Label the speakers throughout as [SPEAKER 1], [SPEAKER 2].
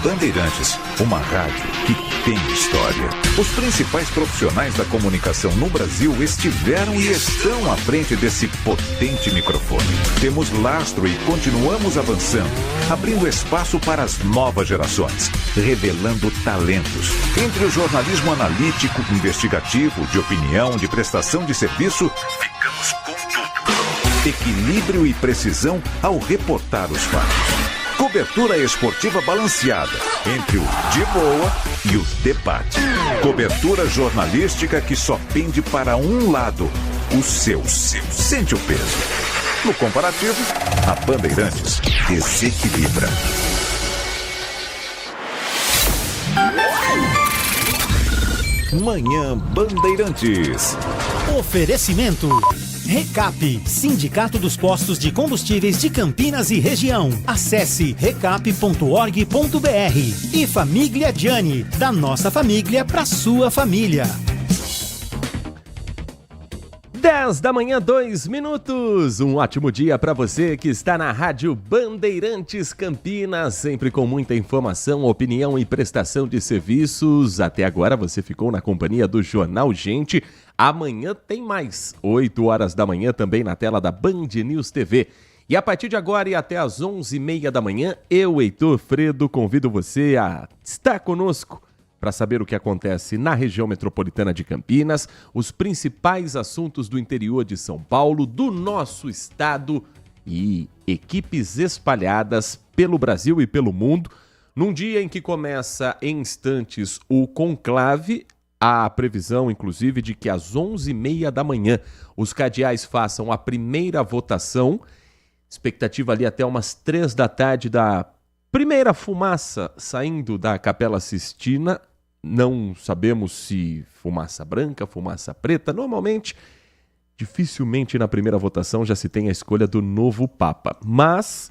[SPEAKER 1] Bandeirantes, uma rádio que tem história. Os principais profissionais da comunicação no Brasil estiveram e estão à frente desse potente microfone. Temos lastro e continuamos avançando, abrindo espaço para as novas gerações, revelando talentos. Entre o jornalismo analítico, investigativo, de opinião, de prestação de serviço, ficamos com tudo. Equilíbrio e precisão ao reportar os fatos. Cobertura esportiva balanceada entre o de boa e o debate. Cobertura jornalística que só pende para um lado, o seu. Sente o peso. No comparativo, a Bandeirantes desequilibra. Manhã Bandeirantes.
[SPEAKER 2] Oferecimento Recap, Sindicato dos Postos de Combustíveis de Campinas e Região. Acesse recap.org.br. E Família Gianni, da nossa família para sua família.
[SPEAKER 3] 10 da manhã, 2 minutos. Um ótimo dia para você que está na Rádio Bandeirantes Campinas, sempre com muita informação, opinião e prestação de serviços. Até agora você ficou na companhia do Jornal Gente. Amanhã tem mais, 8 horas da manhã, também na tela da Band News TV. E a partir de agora e até às 11h30 da manhã, eu, Heitor Fredo, convido você a estar conosco para saber o que acontece na região metropolitana de Campinas, os principais assuntos do interior de São Paulo, do nosso estado e equipes espalhadas pelo Brasil e pelo mundo. Num dia em que começa em instantes o conclave, há a previsão, inclusive, de que às 11h30 da manhã os cardeais façam a primeira votação, expectativa ali até umas 3 da tarde da primeira fumaça saindo da Capela Sistina. Não sabemos se fumaça branca, fumaça preta. Normalmente, dificilmente na primeira votação já se tem a escolha do novo Papa. Mas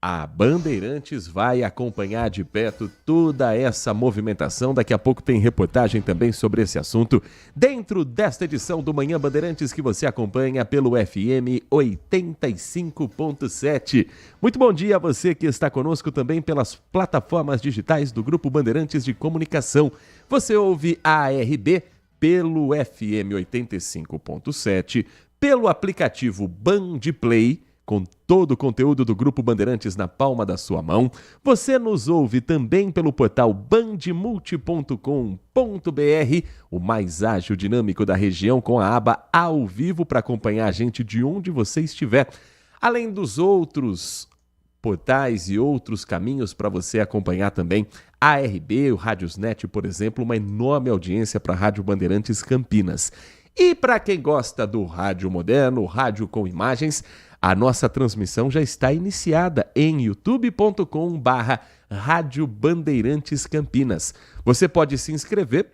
[SPEAKER 3] a Bandeirantes vai acompanhar de perto toda essa movimentação. Daqui a pouco tem reportagem também sobre esse assunto dentro desta edição do Manhã Bandeirantes que você acompanha pelo FM 85.7. Muito bom dia a você que está conosco também pelas plataformas digitais do Grupo Bandeirantes de Comunicação. Você ouve a ARB pelo FM 85.7, pelo aplicativo Band Play, com todo o conteúdo do Grupo Bandeirantes na palma da sua mão. Você nos ouve também pelo portal bandmulti.com.br, o mais ágil, dinâmico da região, com a aba Ao Vivo para acompanhar a gente de onde você estiver. Além dos outros portais e outros caminhos para você acompanhar também a ARB, o Rádiosnet, por exemplo, uma enorme audiência para a Rádio Bandeirantes Campinas. E para quem gosta do rádio moderno, rádio com imagens, a nossa transmissão já está iniciada em youtube.com/Rádio Bandeirantes Campinas. Você pode se inscrever,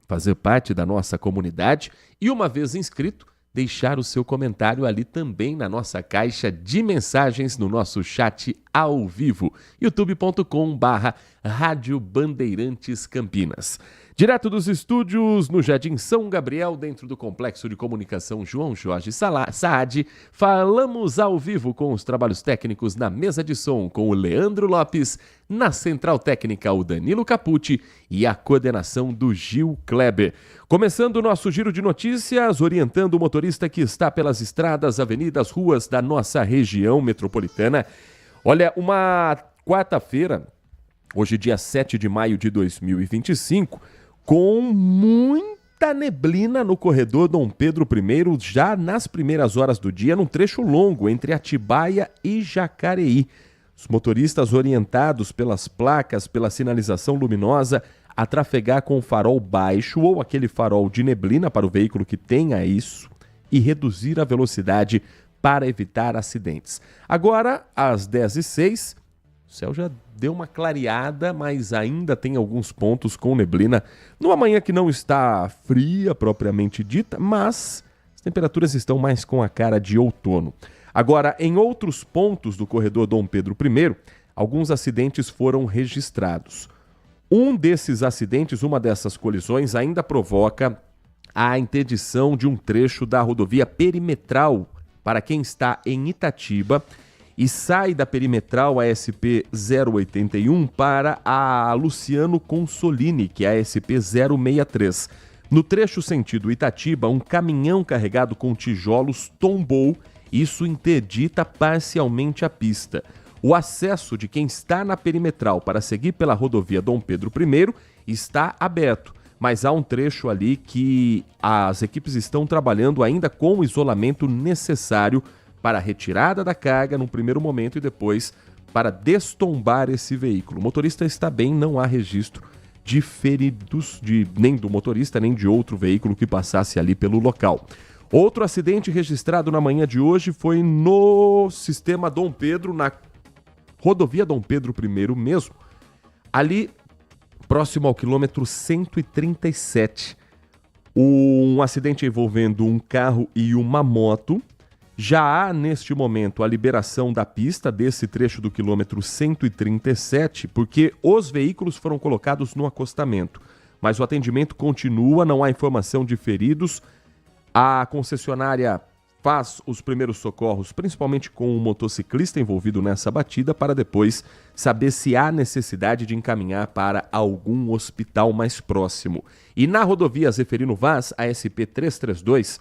[SPEAKER 3] fazer parte da nossa comunidade e, uma vez inscrito, deixar o seu comentário ali também na nossa caixa de mensagens no nosso chat ao vivo, youtube.com/Rádio Bandeirantes Campinas. Direto dos estúdios no Jardim São Gabriel, dentro do Complexo de Comunicação João Jorge Saad, falamos ao vivo com os trabalhos técnicos na mesa de som com o Leandro Lopes, na central técnica o Danilo Capucci e a coordenação do Gil Kleber. Começando o nosso giro de notícias, orientando o motorista que está pelas estradas, avenidas, ruas da nossa região metropolitana. Olha, uma quarta-feira, hoje dia 7 de maio de 2025, com muita neblina no corredor Dom Pedro I, já nas primeiras horas do dia, num trecho longo entre Atibaia e Jacareí. Os motoristas orientados pelas placas, pela sinalização luminosa, a trafegar com o farol baixo ou aquele farol de neblina para o veículo que tenha isso e reduzir a velocidade para evitar acidentes. Agora, às 10h06, o céu já deu uma clareada, mas ainda tem alguns pontos com neblina. Numa manhã que não está fria, propriamente dita, mas as temperaturas estão mais com a cara de outono. Agora, em outros pontos do corredor Dom Pedro I, alguns acidentes foram registrados. Um desses acidentes, uma dessas colisões, ainda provoca a interdição de um trecho da rodovia perimetral para quem está em Itatiba e sai da perimetral ASP 081 para a Luciano Consolini, que é a ASP 063. No trecho sentido Itatiba, um caminhão carregado com tijolos tombou, isso interdita parcialmente a pista. O acesso de quem está na perimetral para seguir pela rodovia Dom Pedro I está aberto, mas há um trecho ali que as equipes estão trabalhando ainda com o isolamento necessário para a retirada da carga no primeiro momento e depois para destombar esse veículo. O motorista está bem, não há registro de feridos, nem do motorista, nem de outro veículo que passasse ali pelo local. Outro acidente registrado na manhã de hoje foi no sistema Dom Pedro, na rodovia Dom Pedro I mesmo, ali próximo ao quilômetro 137. Um acidente envolvendo um carro e uma moto. Já há, neste momento, a liberação da pista desse trecho do quilômetro 137, porque os veículos foram colocados no acostamento. Mas o atendimento continua, não há informação de feridos. A concessionária faz os primeiros socorros, principalmente com o motociclista envolvido nessa batida, para depois saber se há necessidade de encaminhar para algum hospital mais próximo. E na rodovia Zeferino Vaz, a SP 332,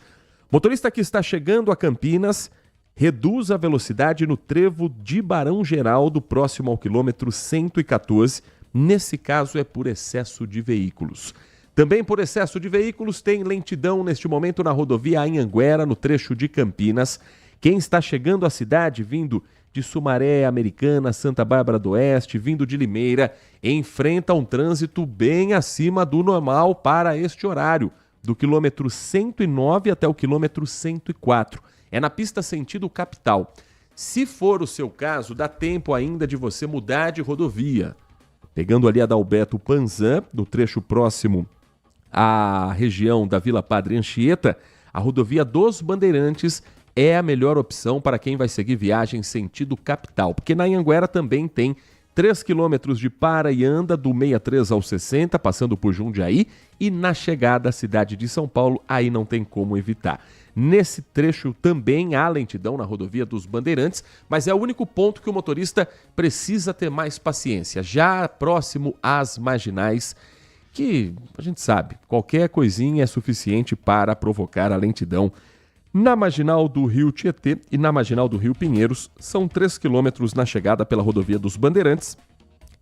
[SPEAKER 3] motorista que está chegando a Campinas reduz a velocidade no trevo de Barão Geraldo, próximo ao quilômetro 114. Nesse caso é por excesso de veículos. Também por excesso de veículos tem lentidão neste momento na rodovia Anhanguera, no trecho de Campinas. Quem está chegando à cidade vindo de Sumaré, Americana, Santa Bárbara do Oeste, vindo de Limeira, enfrenta um trânsito bem acima do normal para este horário, do quilômetro 109 até o quilômetro 104. É na pista sentido capital. Se for o seu caso, dá tempo ainda de você mudar de rodovia. Pegando ali a Adalberto Panzan, no trecho próximo à região da Vila Padre Anchieta, a rodovia dos Bandeirantes é a melhor opção para quem vai seguir viagem sentido capital, porque na Anhanguera também tem 3 quilômetros de para e anda do 63 ao 60, passando por Jundiaí, e na chegada à cidade de São Paulo, aí não tem como evitar. Nesse trecho também há lentidão na rodovia dos Bandeirantes, mas é o único ponto que o motorista precisa ter mais paciência. Já próximo às marginais, que a gente sabe, qualquer coisinha é suficiente para provocar a lentidão. Na marginal do Rio Tietê e na marginal do Rio Pinheiros, são 3 quilômetros na chegada pela rodovia dos Bandeirantes.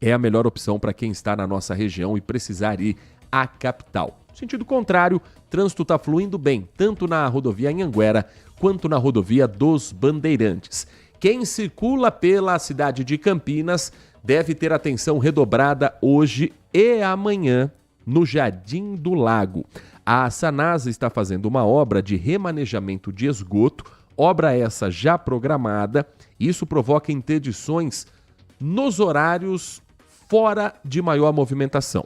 [SPEAKER 3] É a melhor opção para quem está na nossa região e precisar ir à capital. No sentido contrário, trânsito está fluindo bem, tanto na rodovia Anhanguera quanto na rodovia dos Bandeirantes. Quem circula pela cidade de Campinas deve ter atenção redobrada hoje e amanhã no Jardim do Lago. A Sanasa está fazendo uma obra de remanejamento de esgoto, obra essa já programada. Isso provoca interdições nos horários fora de maior movimentação.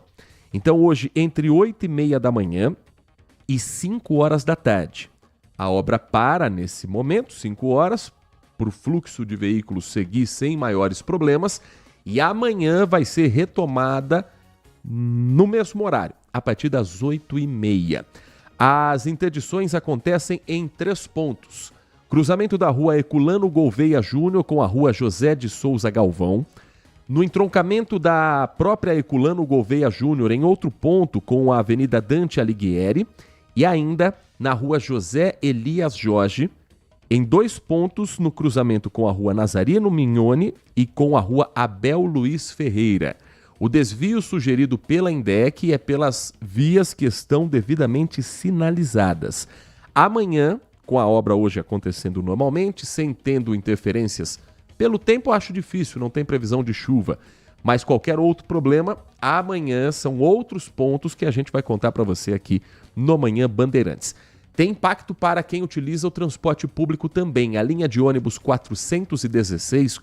[SPEAKER 3] Então hoje, entre 8h30 da manhã e 5 horas da tarde, a obra para nesse momento, 5 horas, para o fluxo de veículos seguir sem maiores problemas, e amanhã vai ser retomada no mesmo horário, a partir das 8h30. As interdições acontecem em 3 pontos. Cruzamento da rua Herculano Gouveia Júnior com a rua José de Souza Galvão. No entroncamento da própria Herculano Gouveia Júnior, em outro ponto, com a Avenida Dante Alighieri. E ainda na rua José Elias Jorge, em 2 pontos no cruzamento com a rua Nazareno Mignone e com a rua Abel Luiz Ferreira. O desvio sugerido pela INDEC é pelas vias que estão devidamente sinalizadas. Amanhã, com a obra hoje acontecendo normalmente, sem tendo interferências pelo tempo, acho difícil, não tem previsão de chuva. Mas qualquer outro problema, amanhã são outros pontos que a gente vai contar para você aqui no Manhã Bandeirantes. Tem impacto para quem utiliza o transporte público também. A linha de ônibus 416,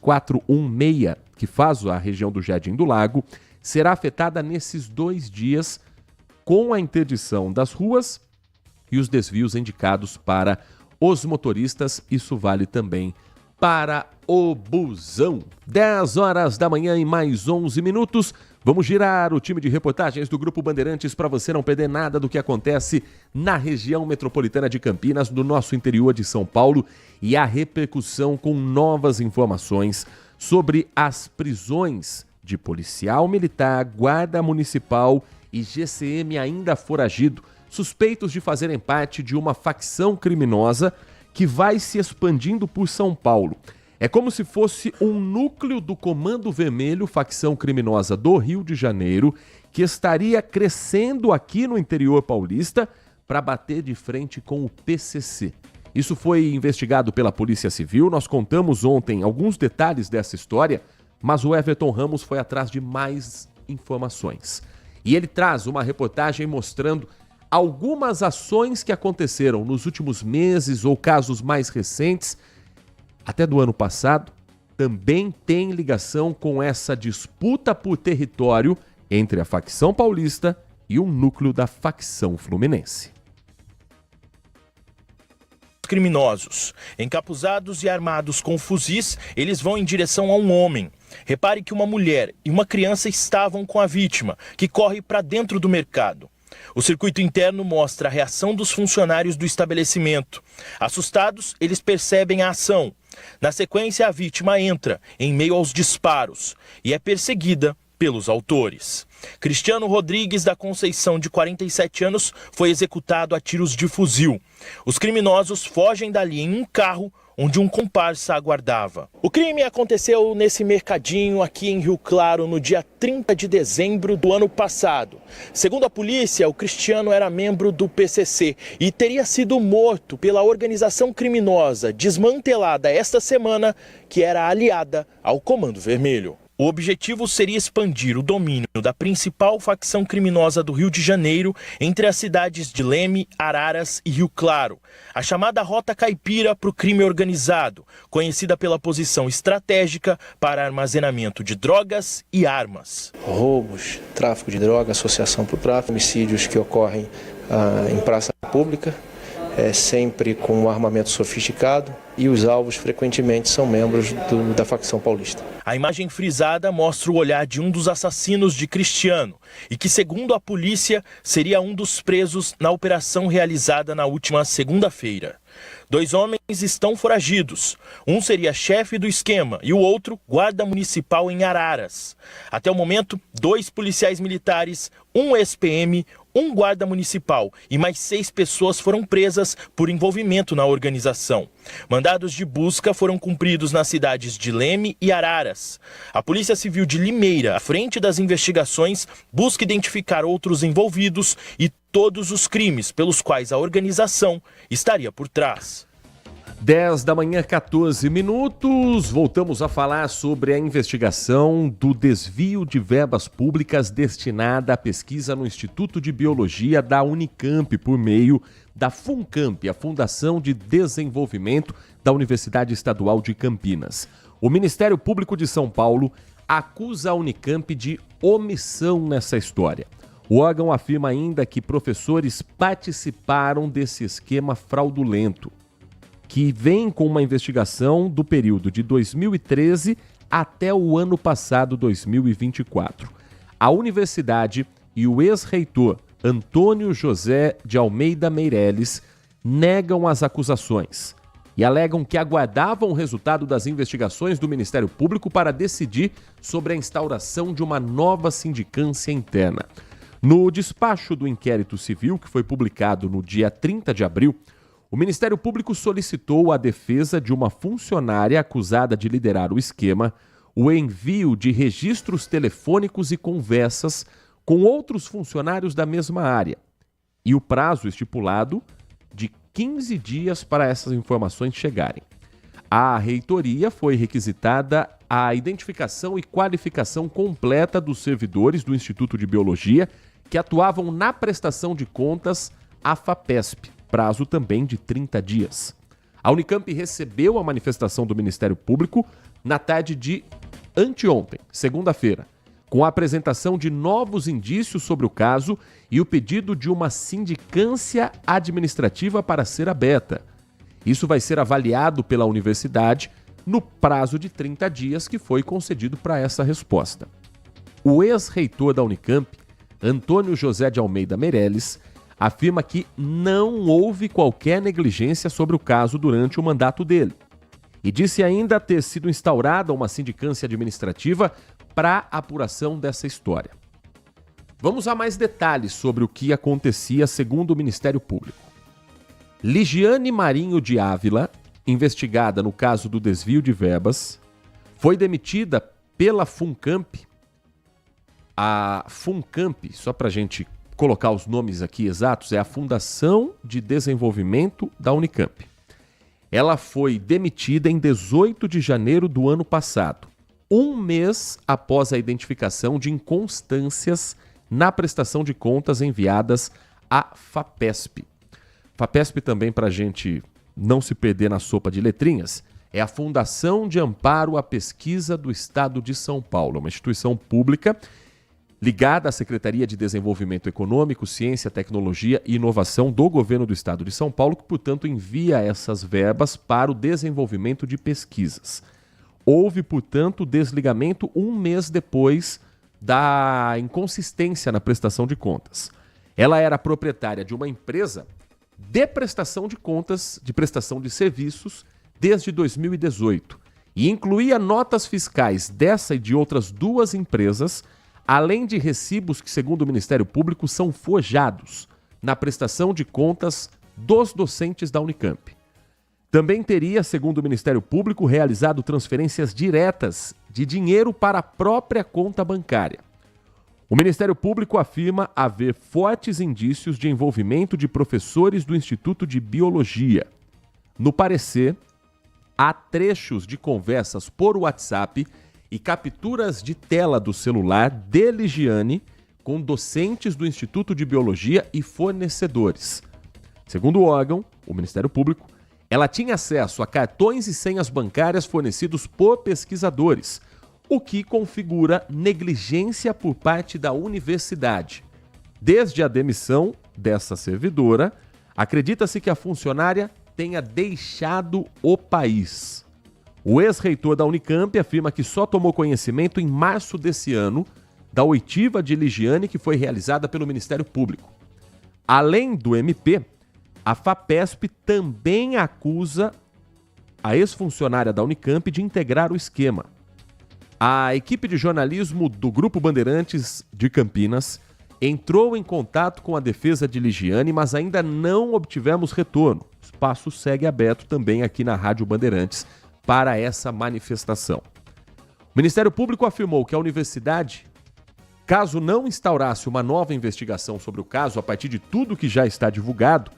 [SPEAKER 3] que faz a região do Jardim do Lago, será afetada nesses 2 dias com a interdição das ruas e os desvios indicados para os motoristas. Isso vale também para o busão. 10 horas da manhã e mais 11 minutos. Vamos girar o time de reportagens do Grupo Bandeirantes para você não perder nada do que acontece na região metropolitana de Campinas, no nosso interior de São Paulo, e a repercussão com novas informações sobre as prisões de policial militar, guarda municipal e GCM ainda foragido, suspeitos de fazerem parte de uma facção criminosa que vai se expandindo por São Paulo. É como se fosse um núcleo do Comando Vermelho, facção criminosa do Rio de Janeiro, que estaria crescendo aqui no interior paulista para bater de frente com o PCC. Isso foi investigado pela Polícia Civil, nós contamos ontem alguns detalhes dessa história, mas o Everton Ramos foi atrás de mais informações. E ele traz uma reportagem mostrando algumas ações que aconteceram nos últimos meses ou casos mais recentes, até do ano passado, também tem ligação com essa disputa por território entre a facção paulista e um núcleo da facção fluminense.
[SPEAKER 4] Criminosos. Encapuzados e armados com fuzis, eles vão em direção a um homem. Repare que uma mulher e uma criança estavam com a vítima, que corre para dentro do mercado. O circuito interno mostra a reação dos funcionários do estabelecimento. Assustados, eles percebem a ação. Na sequência, a vítima entra em meio aos disparos e é perseguida pelos autores. Cristiano Rodrigues da Conceição, de 47 anos, foi executado a tiros de fuzil. Os criminosos fogem dali em um carro onde um comparsa aguardava. O crime aconteceu nesse mercadinho aqui em Rio Claro no dia 30 de dezembro do ano passado. Segundo a polícia, o Cristiano era membro do PCC e teria sido morto pela organização criminosa desmantelada esta semana, que era aliada ao Comando Vermelho. O objetivo seria expandir o domínio da principal facção criminosa do Rio de Janeiro entre as cidades de Leme, Araras e Rio Claro. A chamada Rota Caipira para o crime organizado, conhecida pela posição estratégica para armazenamento de drogas e armas.
[SPEAKER 5] Roubos, tráfico de drogas, associação para o tráfico, homicídios que ocorrem em praça pública, sempre com um armamento sofisticado, e os alvos frequentemente são membros da facção paulista.
[SPEAKER 4] A imagem frisada mostra o olhar de um dos assassinos de Cristiano e que, segundo a polícia, seria um dos presos na operação realizada na última segunda-feira. 2 homens estão foragidos. Um seria chefe do esquema e o outro guarda municipal em Araras. Até o momento, 2 policiais militares, um ex-PM, um guarda municipal e mais 6 pessoas foram presas por envolvimento na organização. Mandados de busca foram cumpridos nas cidades de Leme e Araras. A Polícia Civil de Limeira, à frente das investigações, busca identificar outros envolvidos e todos os crimes pelos quais a organização estaria por trás.
[SPEAKER 3] 10 da manhã, 14 minutos. Voltamos a falar sobre a investigação do desvio de verbas públicas destinada à pesquisa no Instituto de Biologia da Unicamp por meio da FUNCAMP, a Fundação de Desenvolvimento da Universidade Estadual de Campinas. O Ministério Público de São Paulo acusa a Unicamp de omissão nessa história. O órgão afirma ainda que professores participaram desse esquema fraudulento, que vem com uma investigação do período de 2013 até o ano passado, 2024. A universidade e o ex-reitor Antônio José de Almeida Meireles negam as acusações e alegam que aguardavam o resultado das investigações do Ministério Público para decidir sobre a instauração de uma nova sindicância interna. No despacho do inquérito civil, que foi publicado no dia 30 de abril, o Ministério Público solicitou à defesa de uma funcionária acusada de liderar o esquema o envio de registros telefônicos e conversas com outros funcionários da mesma área e o prazo estipulado de 15 dias para essas informações chegarem. A reitoria foi requisitada a identificação e qualificação completa dos servidores do Instituto de Biologia que atuavam na prestação de contas à FAPESP, prazo também de 30 dias. A Unicamp recebeu a manifestação do Ministério Público na tarde de anteontem, segunda-feira, com a apresentação de novos indícios sobre o caso e o pedido de uma sindicância administrativa para ser aberta. Isso vai ser avaliado pela universidade no prazo de 30 dias que foi concedido para essa resposta. O ex-reitor da Unicamp, Antônio José de Almeida Meirelles, afirma que não houve qualquer negligência sobre o caso durante o mandato dele. E disse ainda ter sido instaurada uma sindicância administrativa para apuração dessa história. Vamos a mais detalhes sobre o que acontecia segundo o Ministério Público. Ligiane Marinho de Ávila, investigada no caso do desvio de verbas, foi demitida pela FUNCAMP. A FUNCAMP, só para a gente colocar os nomes aqui exatos, é a Fundação de Desenvolvimento da Unicamp. Ela foi demitida em 18 de janeiro do ano passado, um mês após a identificação de inconstâncias na prestação de contas enviadas à FAPESP. FAPESP também, para a gente não se perder na sopa de letrinhas, é a Fundação de Amparo à Pesquisa do Estado de São Paulo, uma instituição pública ligada à Secretaria de Desenvolvimento Econômico, Ciência, Tecnologia e Inovação do Governo do Estado de São Paulo, que, portanto, envia essas verbas para o desenvolvimento de pesquisas. Houve, portanto, desligamento um mês depois da inconsistência na prestação de contas. Ela era proprietária de uma empresa de prestação de contas, de prestação de serviços, desde 2018 e incluía notas fiscais dessa e de outras duas empresas, além de recibos que, segundo o Ministério Público, são forjados na prestação de contas dos docentes da Unicamp. Também teria, segundo o Ministério Público, realizado transferências diretas de dinheiro para a própria conta bancária. O Ministério Público afirma haver fortes indícios de envolvimento de professores do Instituto de Biologia. No parecer, há trechos de conversas por WhatsApp e capturas de tela do celular de Ligiane com docentes do Instituto de Biologia e fornecedores. Segundo o órgão, o Ministério Público, ela tinha acesso a cartões e senhas bancárias fornecidos por pesquisadores, o que configura negligência por parte da universidade. Desde a demissão dessa servidora, acredita-se que a funcionária tenha deixado o país. O ex-reitor da Unicamp afirma que só tomou conhecimento em março desse ano da oitiva de Ligiane, que foi realizada pelo Ministério Público. Além do MP, a FAPESP também acusa a ex-funcionária da Unicamp de integrar o esquema. A equipe de jornalismo do Grupo Bandeirantes de Campinas entrou em contato com a defesa de Ligiane, mas ainda não obtivemos retorno. O espaço segue aberto também aqui na Rádio Bandeirantes para essa manifestação. O Ministério Público afirmou que a universidade, caso não instaurasse uma nova investigação sobre o caso a partir de tudo que já está divulgado,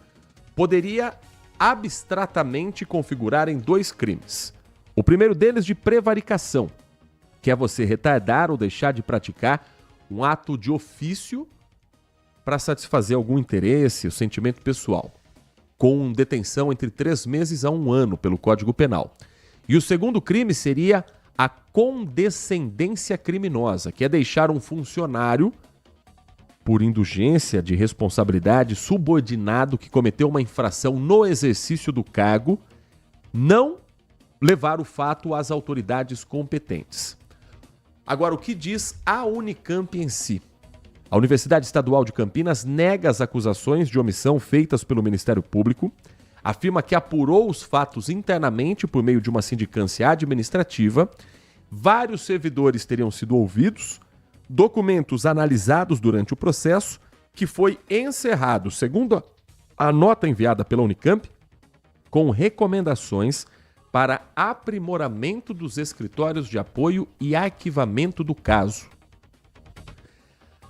[SPEAKER 3] poderia abstratamente configurar em 2 crimes. O primeiro deles de prevaricação, que é você retardar ou deixar de praticar um ato de ofício para satisfazer algum interesse ou sentimento pessoal, com detenção entre 3 meses a 1 ano pelo Código Penal. E o segundo crime seria a condescendência criminosa, que é deixar um funcionário, por indulgência de responsabilidade, subordinado que cometeu uma infração no exercício do cargo, não levar o fato às autoridades competentes. Agora, o que diz a Unicamp em si? A Universidade Estadual de Campinas nega as acusações de omissão feitas pelo Ministério Público, afirma que apurou os fatos internamente por meio de uma sindicância administrativa, vários servidores teriam sido ouvidos, documentos analisados durante o processo, que foi encerrado, segundo a nota enviada pela Unicamp, com recomendações para aprimoramento dos escritórios de apoio e arquivamento do caso.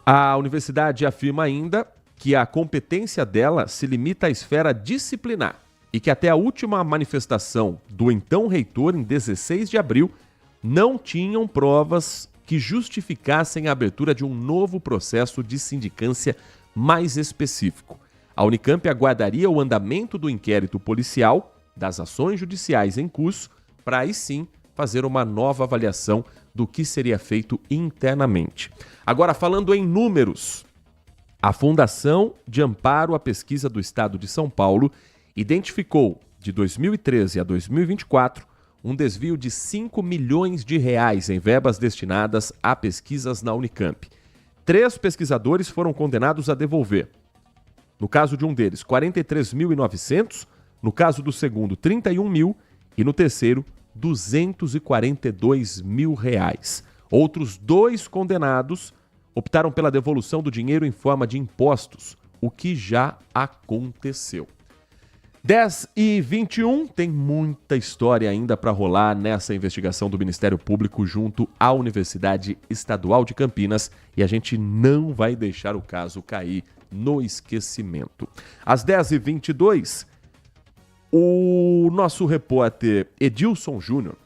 [SPEAKER 3] A universidade afirma ainda que a competência dela se limita à esfera disciplinar e que até a última manifestação do então reitor, em 16 de abril, não tinham provas que justificassem a abertura de um novo processo de sindicância mais específico. A Unicamp aguardaria o andamento do inquérito policial, das ações judiciais em curso, para aí sim fazer uma nova avaliação do que seria feito internamente. Agora, falando em números, a Fundação de Amparo à Pesquisa do Estado de São Paulo identificou, de 2013 a 2024, um desvio de 5 milhões de reais em verbas destinadas a pesquisas na Unicamp. 3 pesquisadores foram condenados a devolver. No caso de um deles, 43.900, no caso do segundo, 31 mil e no terceiro, 242 mil reais. Outros 2 condenados optaram pela devolução do dinheiro em forma de impostos, o que já aconteceu. 10h21, tem muita história ainda para rolar nessa investigação do Ministério Público junto à Universidade Estadual de Campinas e a gente não vai deixar o caso cair no esquecimento. Às 10h22, o nosso repórter Edilson Júnior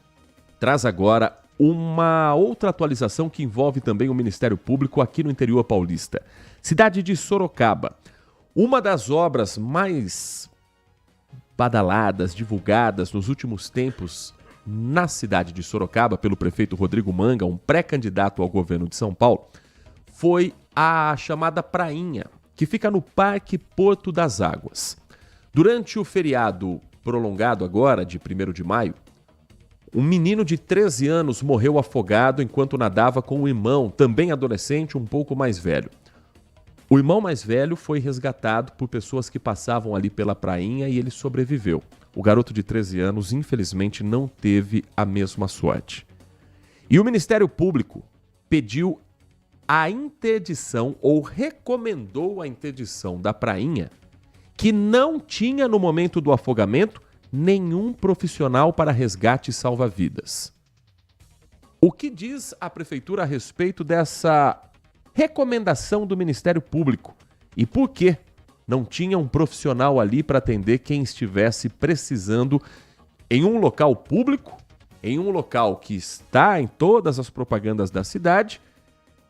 [SPEAKER 3] traz agora uma outra atualização que envolve também o Ministério Público aqui no interior paulista. Cidade de Sorocaba. Uma das obras mais badaladas, divulgadas nos últimos tempos na cidade de Sorocaba pelo prefeito Rodrigo Manga, um pré-candidato ao governo de São Paulo, foi a chamada Prainha, que fica no Parque Porto das Águas. Durante o feriado prolongado agora, de 1º de maio, um menino de 13 anos morreu afogado enquanto nadava com o irmão, também adolescente, um pouco mais velho. O irmão mais velho foi resgatado por pessoas que passavam ali pela prainha e ele sobreviveu. O garoto de 13 anos, infelizmente, não teve a mesma sorte. E o Ministério Público pediu a interdição ou recomendou a interdição da prainha, que não tinha no momento do afogamento nenhum profissional para resgate e salva-vidas. O que diz a Prefeitura a respeito dessa recomendação do Ministério Público? E por que não tinha um profissional ali para atender quem estivesse precisando em um local público, em um local que está em todas as propagandas da cidade,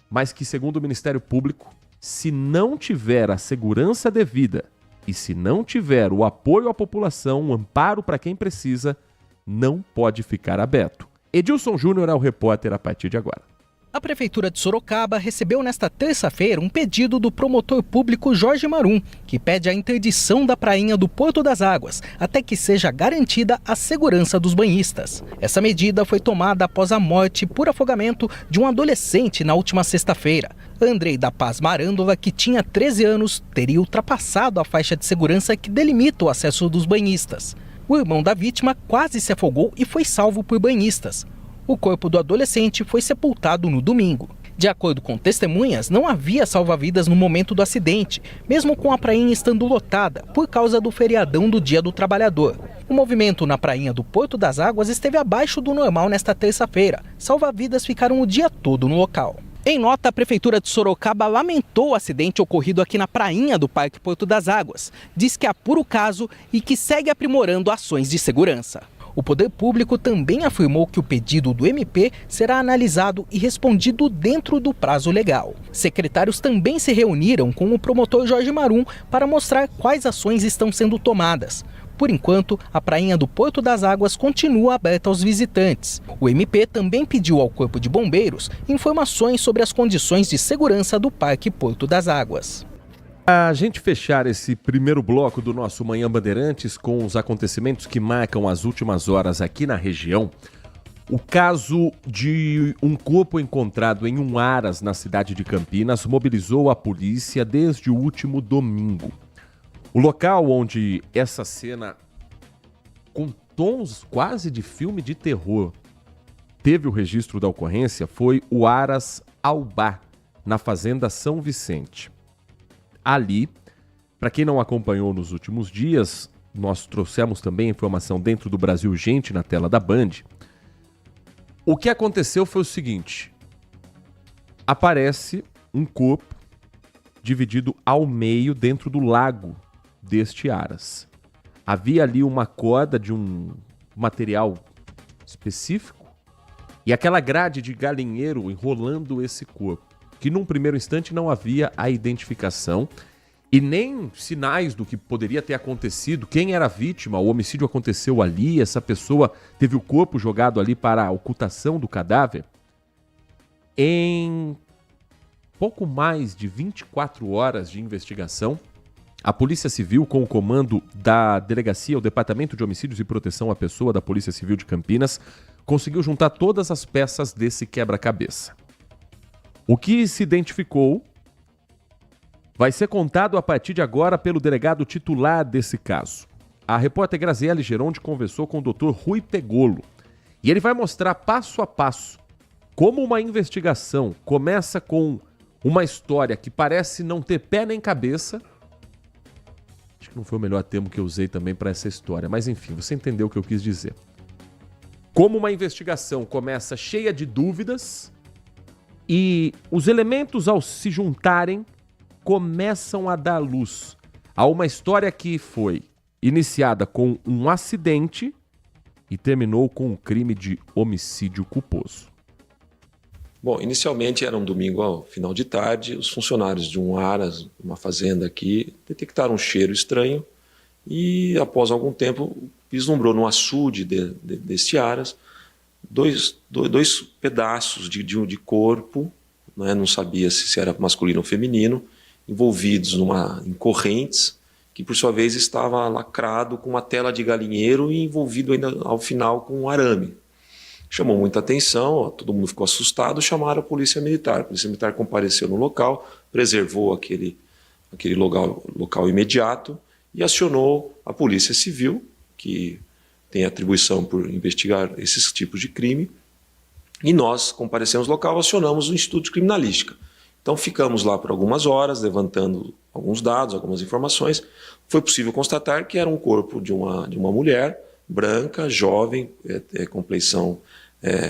[SPEAKER 3] mas que, segundo o Ministério Público, se não tiver a segurança devida e se não tiver o apoio à população, o amparo para quem precisa, não pode ficar aberto. Edilson Júnior é o repórter a partir de agora.
[SPEAKER 6] A Prefeitura de Sorocaba recebeu nesta terça-feira um pedido do promotor público Jorge Marum, que pede a interdição da prainha do Porto das Águas, até que seja garantida a segurança dos banhistas. Essa medida foi tomada após a morte por afogamento de um adolescente na última sexta-feira. Andrei da Paz Marândola, que tinha 13 anos, teria ultrapassado a faixa de segurança que delimita o acesso dos banhistas. O irmão da vítima quase se afogou e foi salvo por banhistas. O corpo do adolescente foi sepultado no domingo. De acordo com testemunhas, não havia salva-vidas no momento do acidente, mesmo com a prainha estando lotada, por causa do feriadão do Dia do Trabalhador. O movimento na prainha do Porto das Águas esteve abaixo do normal nesta terça-feira. Salva-vidas ficaram o dia todo no local. Em nota, a Prefeitura de Sorocaba lamentou o acidente ocorrido aqui na prainha do Parque Porto das Águas. Diz que apura o caso e que segue aprimorando ações de segurança. O Poder Público também afirmou que o pedido do MP será analisado e respondido dentro do prazo legal. Secretários também se reuniram com o promotor Jorge Marum para mostrar quais ações estão sendo tomadas. Por enquanto, a prainha do Porto das Águas continua aberta aos visitantes. O MP também pediu ao Corpo de Bombeiros informações sobre as condições de segurança do Parque Porto das Águas.
[SPEAKER 3] A gente fechar esse primeiro bloco do nosso Manhã Bandeirantes com os acontecimentos que marcam as últimas horas aqui na região, o caso de um corpo encontrado em um aras na cidade de Campinas mobilizou a polícia desde o último domingo. O local onde essa cena, com tons quase de filme de terror, teve o registro da ocorrência foi o Aras Albá, na Fazenda São Vicente. Ali, para quem não acompanhou nos últimos dias, nós trouxemos também informação dentro do Brasil Urgente na tela da Band. O que aconteceu foi o seguinte: aparece um corpo dividido ao meio dentro do lago deste aras. Havia ali uma corda de um material específico e aquela grade de galinheiro enrolando esse corpo, que num primeiro instante não havia a identificação e nem sinais do que poderia ter acontecido, quem era a vítima, o homicídio aconteceu ali, essa pessoa teve o corpo jogado ali para a ocultação do cadáver. Em pouco mais de 24 horas de investigação, A Polícia Civil, com o comando da Delegacia, o Departamento de Homicídios e Proteção à Pessoa da Polícia Civil de Campinas, conseguiu juntar todas as peças desse quebra-cabeça. O que se identificou vai ser contado a partir de agora pelo delegado titular desse caso. A repórter Graziele Geronde conversou com o Dr. Rui Pegolo e ele vai mostrar passo a passo como uma investigação começa com uma história que parece não ter pé nem cabeça. Acho que não foi o melhor termo que eu usei também para essa história, mas enfim, você entendeu o que eu quis dizer. Como uma investigação começa cheia de dúvidas e os elementos, ao se juntarem, começam a dar luz a uma história que foi iniciada com um acidente e terminou com um crime de homicídio culposo.
[SPEAKER 7] Bom, inicialmente era um domingo ao final de tarde, os funcionários de um aras, uma fazenda aqui, detectaram um cheiro estranho e, após algum tempo, vislumbrou no açude desse aras dois pedaços de corpo, né? Não sabia se era masculino ou feminino, envolvidos em correntes, que por sua vez estava lacrado com uma tela de galinheiro e envolvido ainda ao final com um arame. Chamou muita atenção, todo mundo ficou assustado, chamaram a Polícia Militar. A Polícia Militar compareceu no local, preservou aquele local imediato e acionou a Polícia Civil, que tem atribuição por investigar esses tipos de crime, e nós comparecemos no local, acionamos o Instituto de Criminalística. Então ficamos lá por algumas horas, levantando alguns dados, algumas informações. Foi possível constatar que era um corpo de uma mulher, branca, jovem, compleição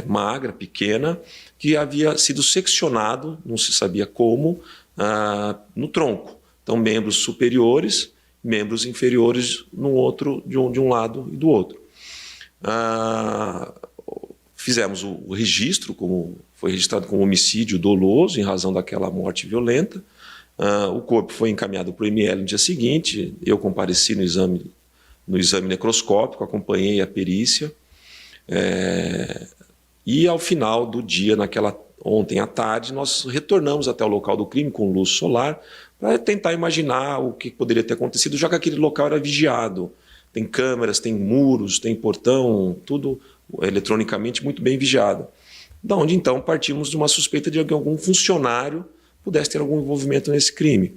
[SPEAKER 7] magra, pequena, que havia sido seccionado, não se sabia como, no tronco. Então, membros superiores, membros inferiores no outro, de um lado e do outro. Fizemos o registro, foi registrado como homicídio doloso em razão daquela morte violenta. O corpo foi encaminhado para o ML no dia seguinte. Eu compareci no exame necroscópico, acompanhei a perícia. E ao final do dia, ontem à tarde, nós retornamos até o local do crime com luz solar para tentar imaginar o que poderia ter acontecido, já que aquele local era vigiado. Tem câmeras, tem muros, tem portão, tudo eletronicamente muito bem vigiado. Da onde então partimos de uma suspeita de que algum funcionário pudesse ter algum envolvimento nesse crime.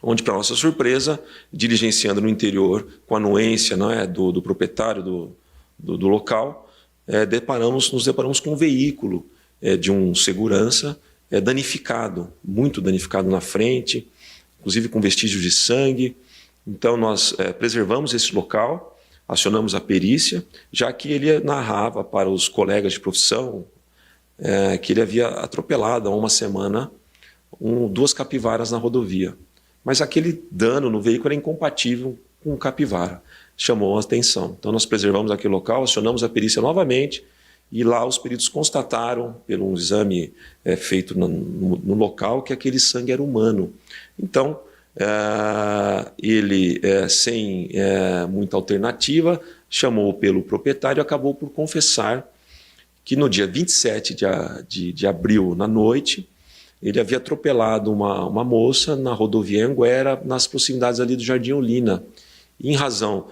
[SPEAKER 7] Onde, para nossa surpresa, diligenciando no interior, com a anuência do proprietário do local, nos deparamos com um veículo de um segurança danificado, muito danificado na frente, inclusive com vestígios de sangue. Então nós preservamos esse local, acionamos a perícia, já que ele narrava para os colegas de profissão que ele havia atropelado há uma semana 2 capivaras na rodovia. Mas aquele dano no veículo era incompatível com capivara. Chamou a atenção. Então nós preservamos aquele local, acionamos a perícia novamente e lá os peritos constataram, pelo um exame feito no local, que aquele sangue era humano. Então ele, sem muita alternativa, chamou pelo proprietário e acabou por confessar que no dia 27 de abril, na noite, ele havia atropelado uma moça na rodovia Anguera, nas proximidades ali do Jardim Olina. Em razão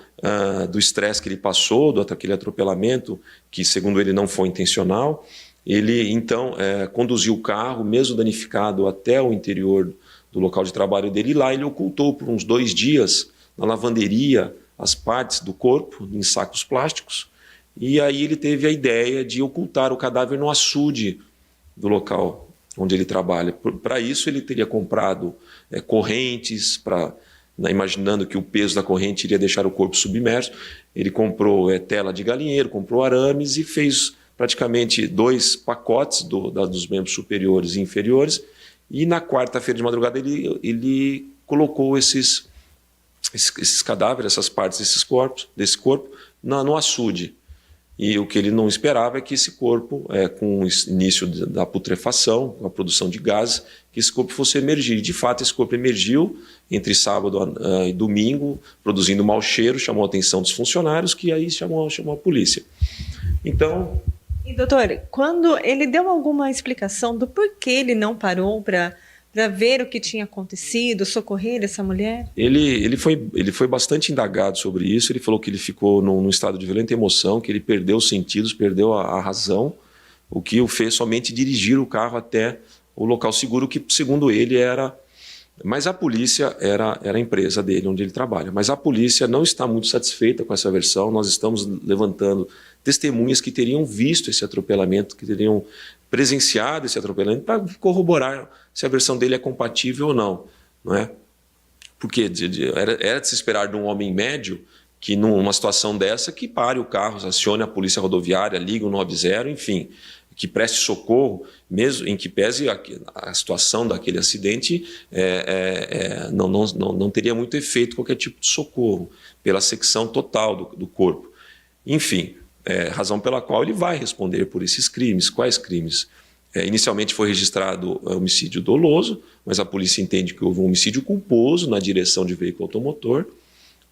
[SPEAKER 7] do estresse que ele passou, daquele atropelamento, que segundo ele não foi intencional, ele então conduziu o carro, mesmo danificado, até o interior do local de trabalho dele, e lá ele ocultou por uns 2 dias, na lavanderia, as partes do corpo em sacos plásticos, e aí ele teve a ideia de ocultar o cadáver no açude do local onde ele trabalha. Para isso ele teria comprado correntes, imaginando que o peso da corrente iria deixar o corpo submerso. Ele comprou tela de galinheiro, comprou arames e fez praticamente 2 pacotes dos membros superiores e inferiores, e na quarta-feira de madrugada ele colocou esses cadáveres, essas partes desse corpo no açude. E o que ele não esperava é que esse corpo, com o início da putrefação, com a produção de gases, que esse corpo fosse emergir. E, de fato, esse corpo emergiu entre sábado e domingo, produzindo mau cheiro, chamou a atenção dos funcionários, que aí chamou a polícia. Então...
[SPEAKER 8] E, doutor, quando ele deu alguma explicação do porquê ele não parou para para ver o que tinha acontecido, socorrer essa mulher?
[SPEAKER 7] Ele foi bastante indagado sobre isso. Ele falou que ele ficou num estado de violenta emoção, que ele perdeu os sentidos, perdeu a razão, o que o fez somente dirigir o carro até o local seguro, que segundo ele era... Mas a polícia era a empresa dele, onde ele trabalha. Mas a polícia não está muito satisfeita com essa versão. Nós estamos levantando testemunhas que teriam visto esse atropelamento, que teriam presenciado esse atropelamento, para corroborar se a versão dele é compatível ou não, não é? Porque era de se esperar de um homem médio que numa situação dessa que pare o carro, acione a polícia rodoviária, ligue o 90, enfim, que preste socorro, mesmo em que pese a situação daquele acidente, não teria muito efeito qualquer tipo de socorro, pela secção total do corpo. Enfim, razão pela qual ele vai responder por esses crimes. Quais crimes? Inicialmente foi registrado homicídio doloso, mas a polícia entende que houve um homicídio culposo na direção de veículo automotor,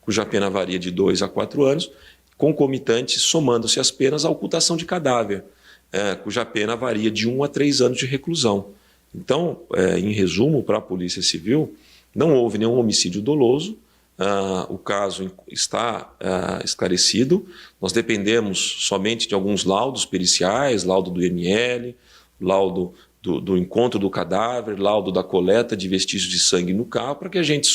[SPEAKER 7] cuja pena varia de 2 a 4 anos, concomitante, somando-se as penas, a ocultação de cadáver, cuja pena varia de 1 a 3 anos de reclusão. Então, em resumo, para a Polícia Civil, não houve nenhum homicídio doloso, o caso está esclarecido, nós dependemos somente de alguns laudos periciais, laudo do IML, laudo do encontro do cadáver, laudo da coleta de vestígios de sangue no carro, para que a gente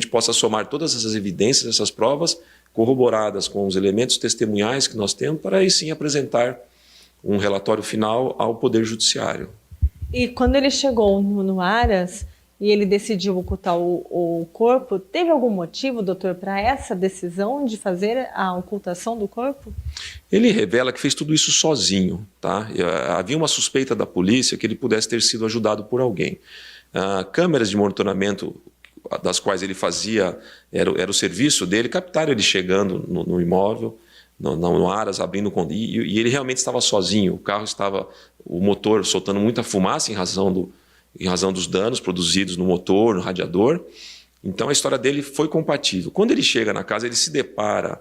[SPEAKER 7] possa somar todas essas evidências, essas provas, corroboradas com os elementos testemunhais que nós temos, para aí sim apresentar um relatório final ao Poder Judiciário.
[SPEAKER 8] E quando ele chegou no Aras e ele decidiu ocultar o corpo, teve algum motivo, doutor, para essa decisão de fazer a ocultação do corpo?
[SPEAKER 7] Ele revela que fez tudo isso sozinho, tá? Havia uma suspeita da polícia que ele pudesse ter sido ajudado por alguém. Câmeras de monitoramento, das quais ele fazia, era o serviço dele, captaram ele chegando no imóvel, no Aras, abrindo e ele realmente estava sozinho. O carro estava, o motor soltando muita fumaça em razão dos danos produzidos no motor, no radiador. Então a história dele foi compatível. Quando ele chega na casa, ele se depara,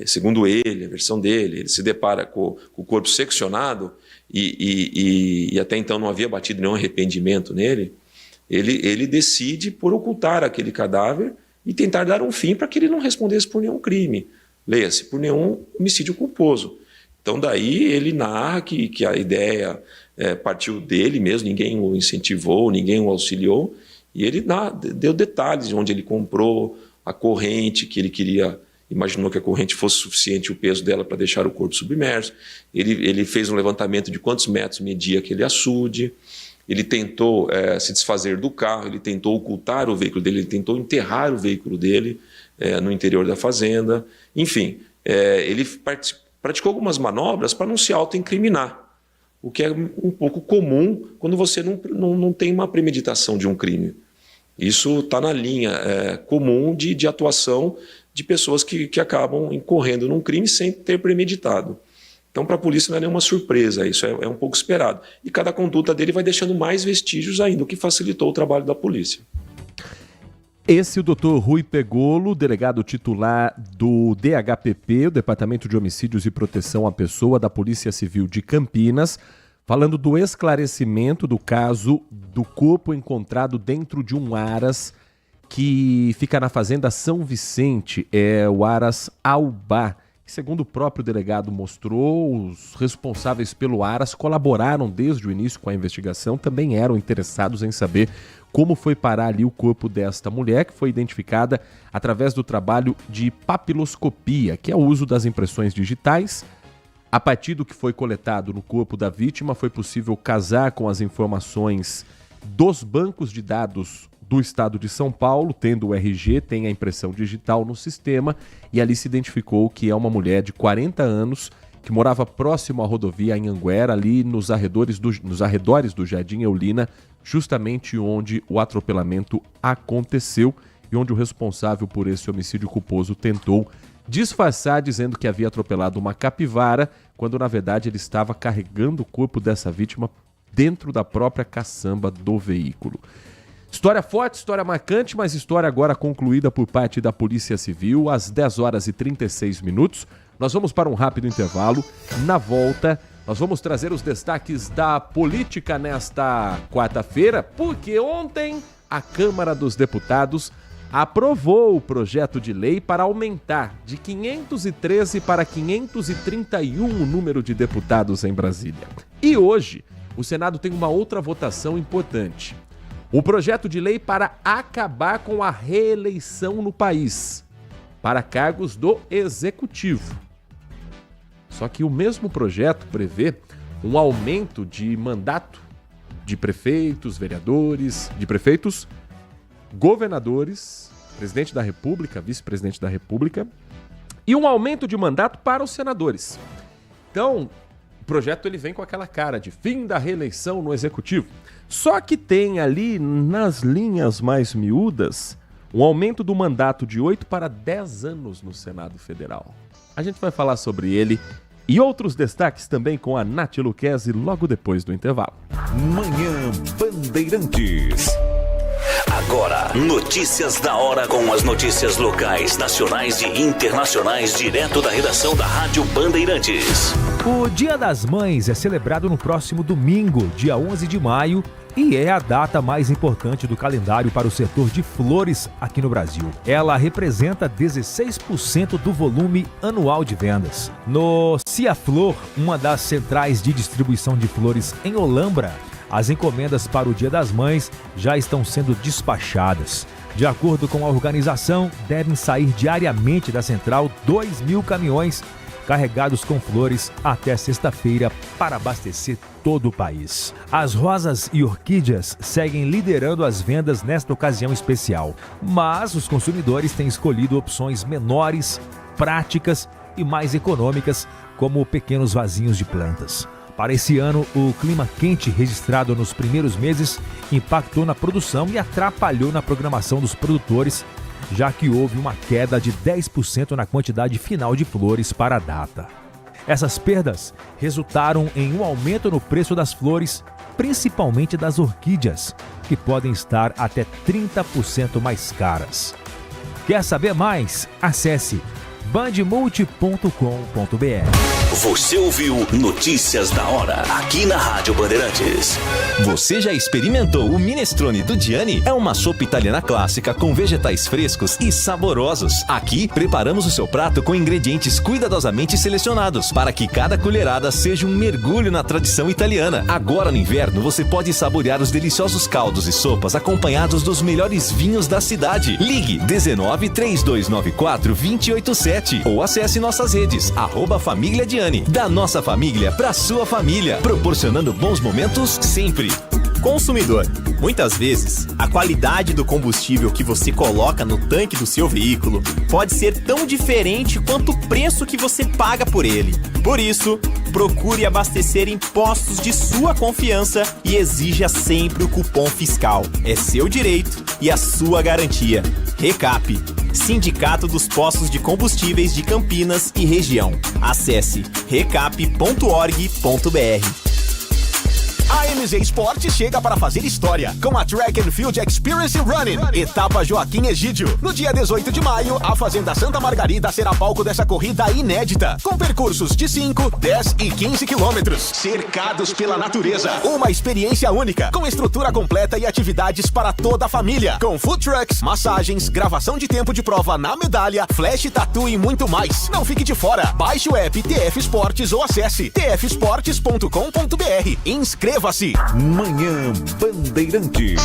[SPEAKER 7] segundo ele, a versão dele, ele se depara com o corpo seccionado e até então não havia batido nenhum arrependimento nele. Ele decide por ocultar aquele cadáver e tentar dar um fim para que ele não respondesse por nenhum crime. Leia-se, por nenhum homicídio culposo. Então daí ele narra que a ideia partiu dele mesmo, ninguém o incentivou, ninguém o auxiliou, e ele deu detalhes de onde ele comprou a corrente, que ele imaginou que a corrente fosse suficiente o peso dela para deixar o corpo submerso. Ele fez um levantamento de quantos metros media aquele açude. Ele tentou se desfazer do carro, ele tentou ocultar o veículo dele, ele tentou enterrar o veículo dele no interior da fazenda. Enfim, ele praticou algumas manobras para não se autoincriminar, o que é um pouco comum quando você não tem uma premeditação de um crime. Isso está na linha comum de atuação de pessoas que acabam incorrendo num crime sem ter premeditado. Então, para a polícia não é nenhuma surpresa, isso é um pouco esperado. E cada conduta dele vai deixando mais vestígios ainda, o que facilitou o trabalho da polícia.
[SPEAKER 3] Esse é o Dr. Rui Pegolo, delegado titular do DHPP, o Departamento de Homicídios e Proteção à Pessoa da Polícia Civil de Campinas, falando do esclarecimento do caso do corpo encontrado dentro de um Aras que fica na Fazenda São Vicente, o Aras Aubá. Segundo o próprio delegado mostrou, os responsáveis pelo Aras colaboraram desde o início com a investigação, também eram interessados em saber como foi parar ali o corpo desta mulher, que foi identificada através do trabalho de papiloscopia, que é o uso das impressões digitais. A partir do que foi coletado no corpo da vítima, foi possível casar com as informações dos bancos de dados do estado de São Paulo, tendo o RG, tem a impressão digital no sistema, e ali se identificou que é uma mulher de 40 anos que morava próximo à rodovia Anhanguera, ali nos arredores do Jardim Eulina, justamente onde o atropelamento aconteceu e onde o responsável por esse homicídio culposo tentou disfarçar dizendo que havia atropelado uma capivara, quando na verdade ele estava carregando o corpo dessa vítima dentro da própria caçamba do veículo. História forte, história marcante, mas história agora concluída por parte da Polícia Civil, às 10 horas e 36 minutos. Nós vamos para um rápido intervalo. Na volta, Nós vamos trazer os destaques da política nesta quarta-feira, porque ontem a Câmara dos Deputados aprovou o projeto de lei para aumentar de 513 para 531 o número de deputados em Brasília. E hoje, o Senado tem uma outra votação importante. O projeto de lei para acabar com a reeleição no país, para cargos do Executivo. Só que o mesmo projeto prevê um aumento de mandato de prefeitos, vereadores, de prefeitos, governadores, presidente da República, vice-presidente da República e um aumento de mandato para os senadores. Então, o projeto ele vem com aquela cara de fim da reeleição no Executivo. Só que tem ali, nas linhas mais miúdas, um aumento do mandato de 8 para 10 anos no Senado Federal. A gente vai falar sobre ele e outros destaques também com a Nath Luquezzi logo depois do intervalo.
[SPEAKER 1] Manhã Bandeirantes.
[SPEAKER 9] Agora, notícias da hora com as notícias locais, nacionais e internacionais, direto da redação da Rádio Bandeirantes.
[SPEAKER 10] O Dia das Mães é celebrado no próximo domingo, dia 11 de maio, e é a data mais importante do calendário para o setor de flores aqui no Brasil. Ela representa 16% do volume anual de vendas. No Ciaflor, uma das centrais de distribuição de flores em Olambra, as encomendas para o Dia das Mães já estão sendo despachadas. De acordo com a organização, devem sair diariamente da central 2.000 caminhões carregados com flores até sexta-feira para abastecer todo o país. As rosas e orquídeas seguem liderando as vendas nesta ocasião especial, mas os consumidores têm escolhido opções menores, práticas e mais econômicas, como pequenos vasinhos de plantas. Para esse ano, o clima quente registrado nos primeiros meses impactou na produção e atrapalhou na programação dos produtores, já que houve uma queda de 10% na quantidade final de flores para a data. Essas perdas resultaram em um aumento no preço das flores, principalmente das orquídeas, que podem estar até 30% mais caras. Quer saber mais? Acesse bandmulti.com.br.
[SPEAKER 9] Você ouviu Notícias da Hora, aqui na Rádio Bandeirantes.
[SPEAKER 11] Você já experimentou o minestrone do Gianni? É uma sopa italiana clássica com vegetais frescos e saborosos. Aqui, preparamos o seu prato com ingredientes cuidadosamente selecionados para que cada colherada seja um mergulho na tradição italiana. Agora no inverno, você pode saborear os deliciosos caldos e sopas acompanhados dos melhores vinhos da cidade. Ligue 19 3294 287 ou acesse nossas redes, @Família Gianni. Da nossa família pra sua família, proporcionando bons momentos sempre.
[SPEAKER 12] Consumidor, muitas vezes, a qualidade do combustível que você coloca no tanque do seu veículo pode ser tão diferente quanto o preço que você paga por ele. Por isso, procure abastecer em postos de sua confiança e exija sempre o cupom fiscal. É seu direito e a sua garantia. Recap, Sindicato dos Postos de Combustíveis de Campinas e Região. Acesse recap.org.br.
[SPEAKER 13] A MZ Esportes chega para fazer história com a Track and Field Experience Running, etapa Joaquim Egídio. No dia 18 de maio, a Fazenda Santa Margarida será palco dessa corrida inédita, com percursos de 5, 10 e 15 quilômetros, cercados pela natureza. Uma experiência única, com estrutura completa e atividades para toda a família, com food trucks, massagens, gravação de tempo de prova na medalha, flash, tatu e muito mais. Não fique de fora. Baixe o app TF Esportes ou acesse tfesportes.com.br. Inscreva-se.
[SPEAKER 1] Manhã Bandeirantes.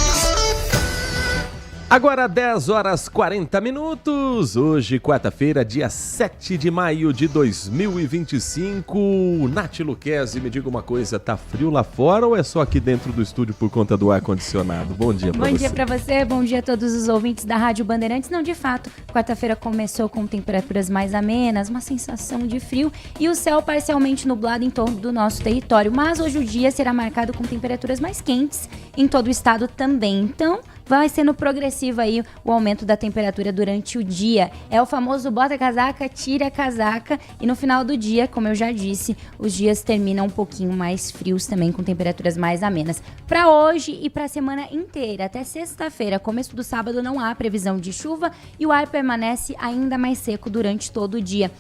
[SPEAKER 3] Agora 10 horas 40 minutos, hoje quarta-feira, dia 7 de maio de 2025. Nath Luquezzi, me diga uma coisa, tá frio lá fora ou é só aqui dentro do estúdio por conta do ar-condicionado? Bom dia pra você.
[SPEAKER 14] Bom dia pra você, bom dia a todos os ouvintes da Rádio Bandeirantes. Não, de fato, quarta-feira começou com temperaturas mais amenas, uma sensação de frio e o céu parcialmente nublado em torno do nosso território. Mas hoje o dia será marcado com temperaturas mais quentes em todo o estado também. Então, vai sendo progressivo aí o aumento da temperatura durante o dia. É o famoso bota casaca, tira casaca e no final do dia, como eu já disse, os dias terminam um pouquinho mais frios também, com temperaturas mais amenas. Para hoje e para a semana inteira, até sexta-feira, começo do sábado, não há previsão de chuva e o ar permanece ainda mais seco durante todo o dia.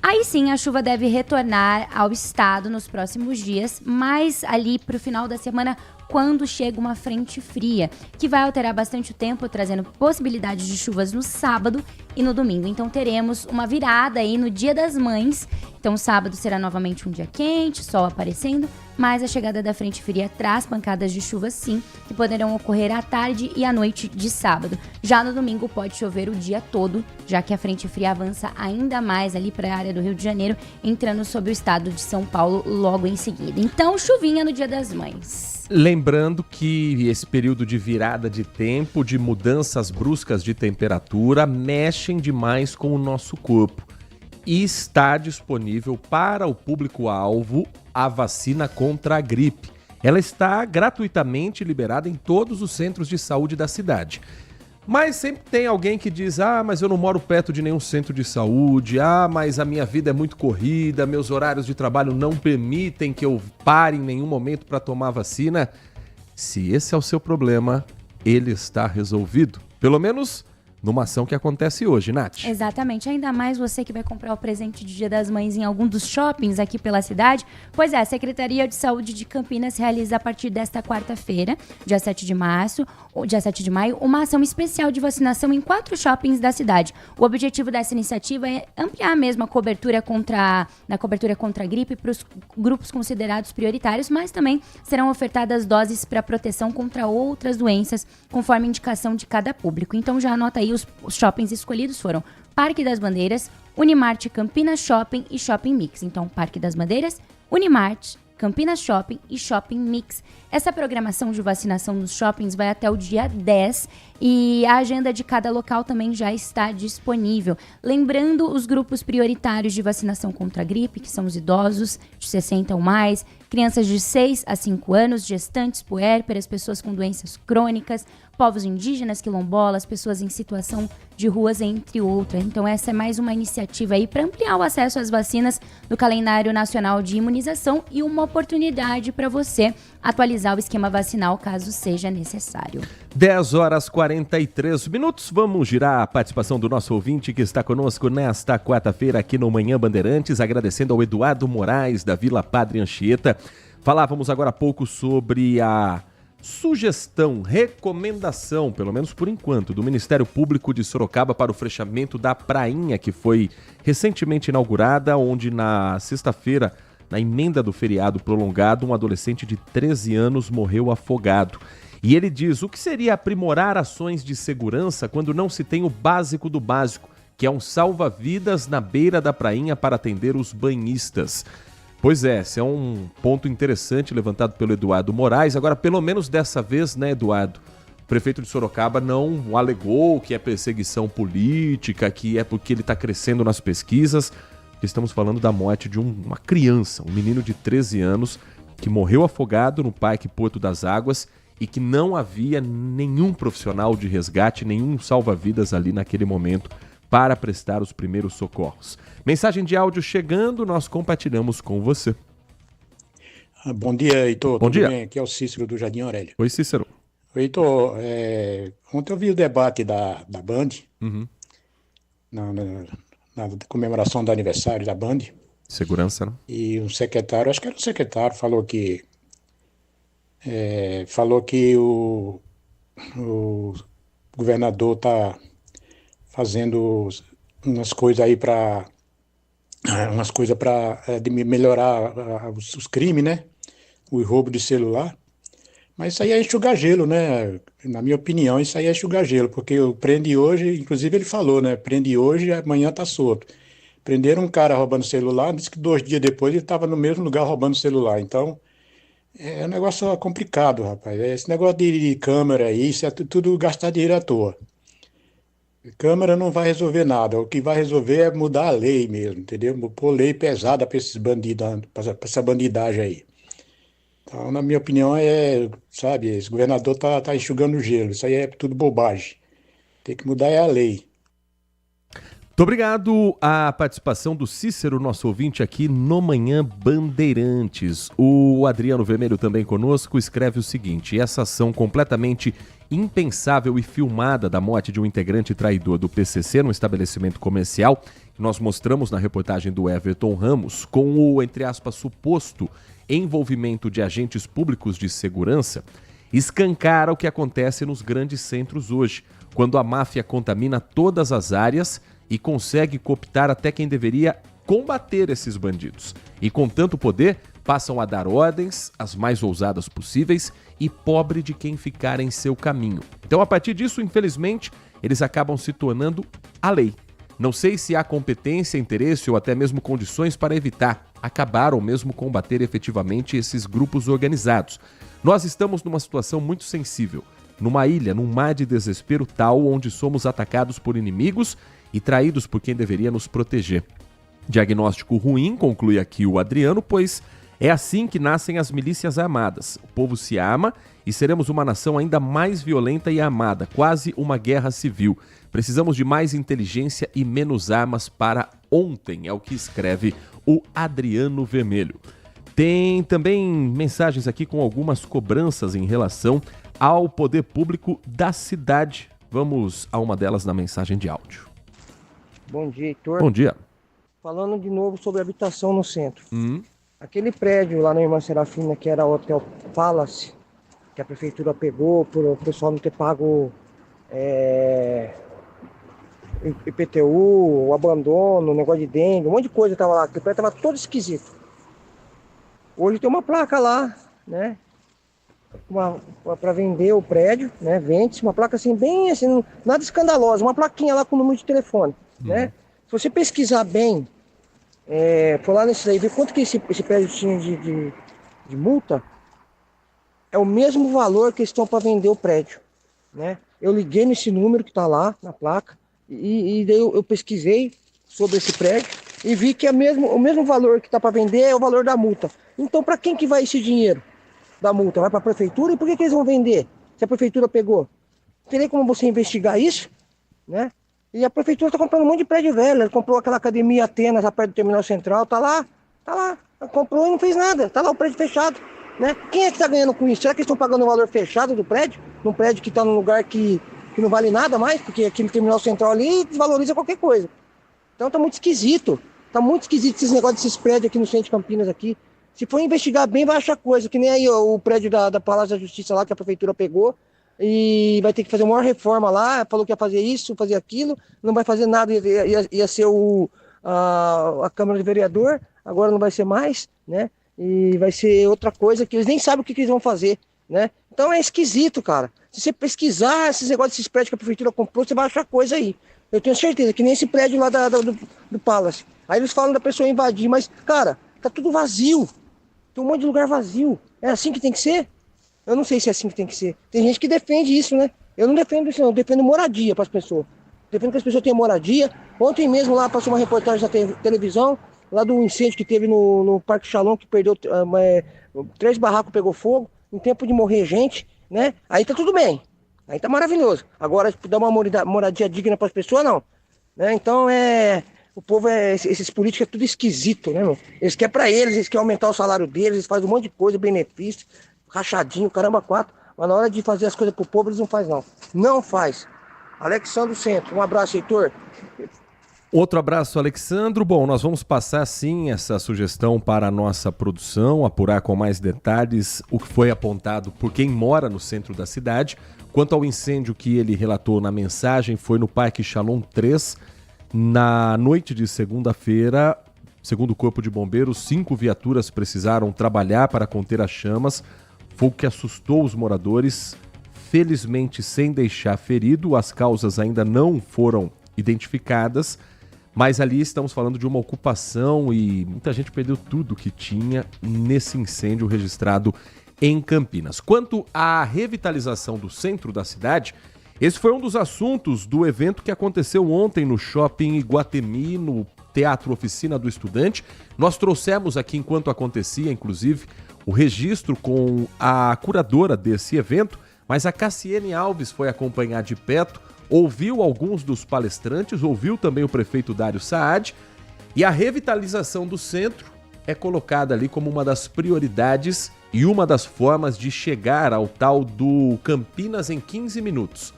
[SPEAKER 14] Aí sim, a chuva deve retornar ao estado nos próximos dias, mas ali para o final da semana, quando chega uma frente fria, que vai alterar bastante o tempo, trazendo possibilidade de chuvas no sábado e no domingo. Então teremos uma virada aí no Dia das Mães. Então sábado será novamente um dia quente, sol aparecendo, mas a chegada da frente fria traz pancadas de chuva sim, que poderão ocorrer à tarde e à noite de sábado. Já no domingo pode chover o dia todo, já que a frente fria avança ainda mais ali para a área do Rio de Janeiro, entrando sobre o estado de São Paulo logo em seguida. Então chuvinha no Dia das Mães.
[SPEAKER 3] Lembrando que esse período de virada de tempo, de mudanças bruscas de temperatura, mexem demais com o nosso corpo. E está disponível para o público-alvo a vacina contra a gripe. Ela está gratuitamente liberada em todos os centros de saúde da cidade. Mas sempre tem alguém que diz, mas eu não moro perto de nenhum centro de saúde, mas a minha vida é muito corrida, meus horários de trabalho não permitem que eu pare em nenhum momento para tomar vacina. Se esse é o seu problema, ele está resolvido. Pelo menos numa ação que acontece hoje, Nath.
[SPEAKER 14] Exatamente, ainda mais você que vai comprar o presente de Dia das Mães em algum dos shoppings aqui pela cidade. Pois é, a Secretaria de Saúde de Campinas realiza a partir desta quarta-feira, dia 7 de maio, uma ação especial de vacinação em 4 shoppings da cidade. O objetivo dessa iniciativa é ampliar mesmo a cobertura contra a gripe para os grupos considerados prioritários, mas também serão ofertadas doses para proteção contra outras doenças, conforme indicação de cada público. Então já anota aí, os shoppings escolhidos foram Parque das Bandeiras, Unimart Campinas Shopping e Shopping Mix. Então, Parque das Bandeiras, Unimart, Campinas Shopping e Shopping Mix. Essa programação de vacinação nos shoppings vai até o dia 10 e a agenda de cada local também já está disponível. Lembrando os grupos prioritários de vacinação contra a gripe, que são os idosos de 60 ou mais, crianças de 6 a 5 anos, gestantes, puérperas, pessoas com doenças crônicas, povos indígenas, quilombolas, pessoas em situação de ruas, entre outras. Então essa é mais uma iniciativa aí para ampliar o acesso às vacinas no calendário nacional de imunização e uma oportunidade para você atualizar o esquema vacinal caso seja necessário.
[SPEAKER 3] 10h43. Vamos girar a participação do nosso ouvinte que está conosco nesta quarta-feira aqui no Manhã Bandeirantes, agradecendo ao Eduardo Moraes da Vila Padre Anchieta. Falávamos agora há pouco sobre a sugestão, recomendação, pelo menos por enquanto, do Ministério Público de Sorocaba para o fechamento da prainha que foi recentemente inaugurada, onde na sexta-feira, na emenda do feriado prolongado, um adolescente de 13 anos morreu afogado. E ele diz, o que seria aprimorar ações de segurança quando não se tem o básico do básico, que é um salva-vidas na beira da prainha para atender os banhistas? Pois é, esse é um ponto interessante levantado pelo Eduardo Moraes. Agora, pelo menos dessa vez, né, Eduardo? O prefeito de Sorocaba não alegou que é perseguição política, que é porque ele está crescendo nas pesquisas. Estamos falando da morte de uma criança, um menino de 13 anos, que morreu afogado no Parque Porto das Águas e que não havia nenhum profissional de resgate, nenhum salva-vidas ali naquele momento para prestar os primeiros socorros. Mensagem de áudio chegando, nós compartilhamos com você.
[SPEAKER 15] Bom dia, Heitor.
[SPEAKER 3] Bom dia.
[SPEAKER 15] Tudo bem? Aqui é o Cícero do Jardim Aurélio.
[SPEAKER 3] Oi, Cícero.
[SPEAKER 15] Heitor, ontem eu vi o debate da Band, na comemoração do aniversário da Band.
[SPEAKER 3] Segurança, né?
[SPEAKER 15] E um secretário, acho que era um secretário, falou que o governador está fazendo umas coisas aí para melhorar os crimes, né? O roubo de celular. Mas isso aí é enxugar gelo, né? Na minha opinião, isso aí é enxugar gelo, porque prende hoje, inclusive ele falou, né? Prende hoje, amanhã tá solto. Prenderam um cara roubando celular, disse que 2 dias depois ele estava no mesmo lugar roubando celular. Então, é um negócio complicado, rapaz. Esse negócio de câmera aí, isso é tudo gastar dinheiro à toa. Câmara não vai resolver nada. O que vai resolver é mudar a lei mesmo, entendeu? Pôr lei pesada para esses bandidos, para essa bandidagem aí. Então, na minha opinião, sabe, esse governador tá enxugando o gelo. Isso aí é tudo bobagem. Tem que mudar a lei.
[SPEAKER 3] Muito obrigado à participação do Cícero, nosso ouvinte aqui no Manhã Bandeirantes. O Adriano Vermelho também conosco escreve o seguinte: essa ação completamente impensável e filmada da morte de um integrante traidor do PCC no estabelecimento comercial, que nós mostramos na reportagem do Everton Ramos, com o, entre aspas, suposto envolvimento de agentes públicos de segurança, escancara o que acontece nos grandes centros hoje, quando a máfia contamina todas as áreas e consegue cooptar até quem deveria combater esses bandidos. E com tanto poder, passam a dar ordens, as mais ousadas possíveis, e pobre de quem ficar em seu caminho. Então, a partir disso, infelizmente, eles acabam se tornando a lei. Não sei se há competência, interesse ou até mesmo condições para evitar, acabar ou mesmo combater efetivamente esses grupos organizados. Nós estamos numa situação muito sensível, numa ilha, num mar de desespero tal, onde somos atacados por inimigos e traídos por quem deveria nos proteger. Diagnóstico ruim, conclui aqui o Adriano, pois é assim que nascem as milícias armadas. O povo se arma e seremos uma nação ainda mais violenta e armada, quase uma guerra civil. Precisamos de mais inteligência e menos armas para ontem, é o que escreve o Adriano Vermelho. Tem também mensagens aqui com algumas cobranças em relação ao poder público da cidade. Vamos a uma delas na mensagem de áudio.
[SPEAKER 16] Bom dia, Heitor.
[SPEAKER 3] Bom dia.
[SPEAKER 16] Falando de novo sobre habitação no centro. Aquele prédio lá na Irmã Serafina, que era o Hotel Palace, que a prefeitura pegou por o pessoal não ter pago IPTU, o abandono, o negócio de dengue, um monte de coisa tava lá. Aquele prédio tava todo esquisito. Hoje tem uma placa lá, né? Para vender o prédio, né? Vende-se uma placa assim, bem assim, nada escandalosa, uma plaquinha lá com o número de telefone, né? Se você pesquisar bem, for lá nesse aí, ver quanto que esse prédio tinha de multa, é o mesmo valor que eles estão para vender o prédio, né? Eu liguei nesse número que está lá na placa e daí eu pesquisei sobre esse prédio e vi que o mesmo valor que está para vender é o valor da multa. Então, para quem que vai esse dinheiro da multa? Vai para a prefeitura? E por que eles vão vender se a prefeitura pegou? Teria como você investigar isso, né? E a prefeitura está comprando um monte de prédio velho. Ela comprou aquela academia Atenas, lá perto do Terminal Central, tá lá. Ela comprou e não fez nada, tá lá o prédio fechado, né? Quem é que está ganhando com isso? Será que eles estão pagando o valor fechado do prédio? Num prédio que está num lugar que não vale nada mais, porque aquele Terminal Central ali desvaloriza qualquer coisa. Então tá muito esquisito. Tá muito esquisito esses negócios desses prédios aqui no centro de Campinas aqui. Se for investigar bem, vai achar coisa, que nem aí o prédio da Palácio da Justiça lá, que a prefeitura pegou, e vai ter que fazer uma maior reforma lá, falou que ia fazer isso, fazer aquilo, não vai fazer nada, ia ser a Câmara de Vereador, agora não vai ser mais, né? E vai ser outra coisa que eles nem sabem o que eles vão fazer, né? Então é esquisito, cara. Se você pesquisar esses negócios desses prédios que a prefeitura comprou, você vai achar coisa aí. Eu tenho certeza que nem esse prédio lá do Palace. Aí eles falam da pessoa invadir, mas, cara, tá tudo vazio. Tem um monte de lugar vazio. É assim que tem que ser? Eu não sei se é assim que tem que ser. Tem gente que defende isso, né? Eu não defendo isso, não. Eu defendo moradia para as pessoas. Defendo que as pessoas tenham moradia. Ontem mesmo lá passou uma reportagem da televisão, lá do incêndio que teve no Parque Shalom, que perdeu 3 barracos, pegou fogo, em tempo de morrer gente, né? Aí tá tudo bem. Aí tá maravilhoso. Agora, dar uma moradia digna para as pessoas, não. Né? Então, o povo, esses políticos é tudo esquisito, né, meu? Eles querem para eles querem aumentar o salário deles, eles fazem um monte de coisa, benefício, rachadinho, caramba, 4. Mas na hora de fazer as coisas pro povo, eles não fazem, não. Não faz. Alexandre Centro, um abraço, Heitor.
[SPEAKER 3] Outro abraço, Alexandro. Bom, nós vamos passar sim essa sugestão para a nossa produção, apurar com mais detalhes o que foi apontado por quem mora no centro da cidade. Quanto ao incêndio que ele relatou na mensagem, foi no Parque Shalom 3, na noite de segunda-feira. Segundo o Corpo de Bombeiros, 5 viaturas precisaram trabalhar para conter as chamas. Fogo que assustou os moradores, felizmente sem deixar ferido. As causas ainda não foram identificadas, mas ali estamos falando de uma ocupação e muita gente perdeu tudo que tinha nesse incêndio registrado em Campinas. Quanto à revitalização do centro da cidade, esse foi um dos assuntos do evento que aconteceu ontem no Shopping Iguatemi, no Teatro Oficina do Estudante. Nós trouxemos aqui, enquanto acontecia, inclusive, o registro com a curadora desse evento, mas a Cassiane Alves foi acompanhar de perto ouviu alguns dos palestrantes, ouviu também o prefeito Dário Saad, e a revitalização do centro é colocada ali como uma das prioridades e uma das formas de chegar ao tal do Campinas em 15 minutos,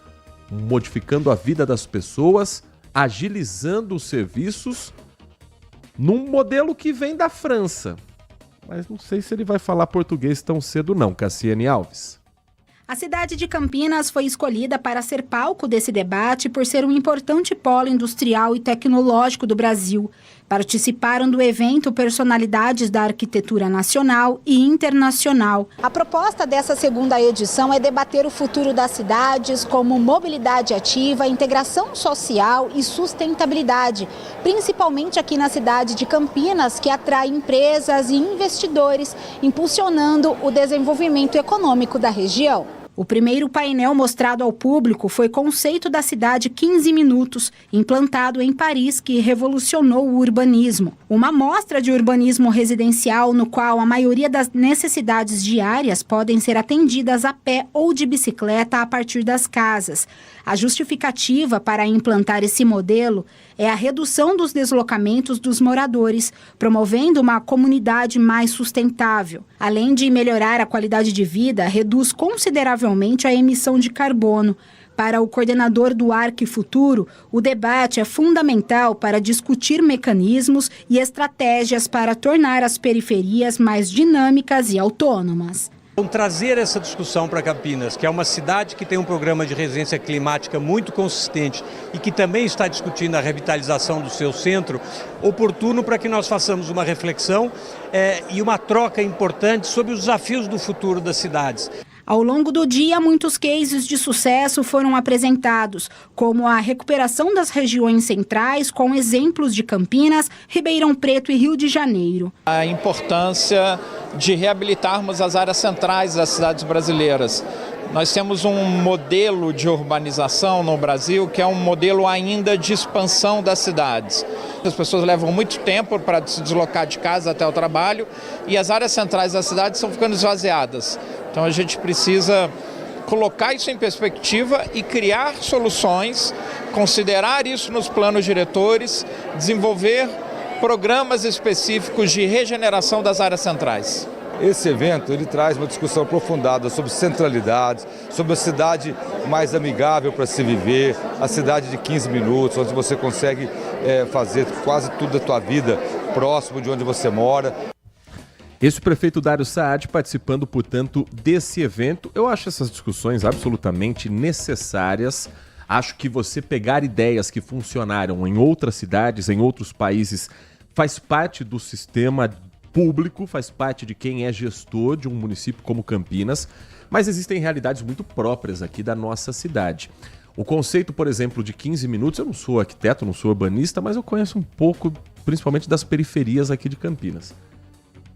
[SPEAKER 3] modificando a vida das pessoas, agilizando os serviços, num modelo que vem da França. Mas não sei se ele vai falar português tão cedo não, Cassiane Alves.
[SPEAKER 17] A cidade de Campinas foi escolhida para ser palco desse debate por ser um importante polo industrial e tecnológico do Brasil. Participaram do evento personalidades da arquitetura nacional e internacional. A proposta dessa segunda edição é debater o futuro das cidades como mobilidade ativa, integração social e sustentabilidade, principalmente aqui na cidade de Campinas, que atrai empresas e investidores, impulsionando o desenvolvimento econômico da região. O primeiro painel mostrado ao público foi Conceito da Cidade 15 Minutos, implantado em Paris, que revolucionou o urbanismo. Uma mostra de urbanismo residencial no qual a maioria das necessidades diárias podem ser atendidas a pé ou de bicicleta a partir das casas. A justificativa para implantar esse modelo é a redução dos deslocamentos dos moradores, promovendo uma comunidade mais sustentável. Além de melhorar a qualidade de vida, reduz consideravelmente a emissão de carbono. Para o coordenador do Arque Futuro, o debate é fundamental para discutir mecanismos e estratégias para tornar as periferias mais dinâmicas e autônomas.
[SPEAKER 18] Trazer essa discussão para Campinas, que é uma cidade que tem um programa de resiliência climática muito consistente e que também está discutindo a revitalização do seu centro, oportuno para que nós façamos uma reflexão e uma troca importante sobre os desafios do futuro das cidades.
[SPEAKER 17] Ao longo do dia, muitos cases de sucesso foram apresentados, como a recuperação das regiões centrais, com exemplos de Campinas, Ribeirão Preto e Rio de Janeiro.
[SPEAKER 19] A importância de reabilitarmos as áreas centrais das cidades brasileiras. Nós temos um modelo de urbanização no Brasil que é um modelo ainda de expansão das cidades. As pessoas levam muito tempo para se deslocar de casa até o trabalho e as áreas centrais da cidade estão ficando esvaziadas. Então a gente precisa colocar isso em perspectiva e criar soluções, considerar isso nos planos diretores, desenvolver programas específicos de regeneração das áreas centrais.
[SPEAKER 20] Esse evento ele traz uma discussão aprofundada sobre centralidade, sobre a cidade mais amigável para se viver, a cidade de 15 minutos, onde você consegue fazer quase tudo da tua vida próximo de onde você mora.
[SPEAKER 3] Esse é o prefeito Dário Saad participando, portanto, desse evento. Eu acho essas discussões absolutamente necessárias. Acho que você pegar ideias que funcionaram em outras cidades, em outros países, faz parte do sistema público, faz parte de quem é gestor de um município como Campinas, mas existem realidades muito próprias aqui da nossa cidade. O conceito, por exemplo, de 15 minutos, eu não sou arquiteto, não sou urbanista, mas eu conheço um pouco, principalmente das periferias aqui de Campinas.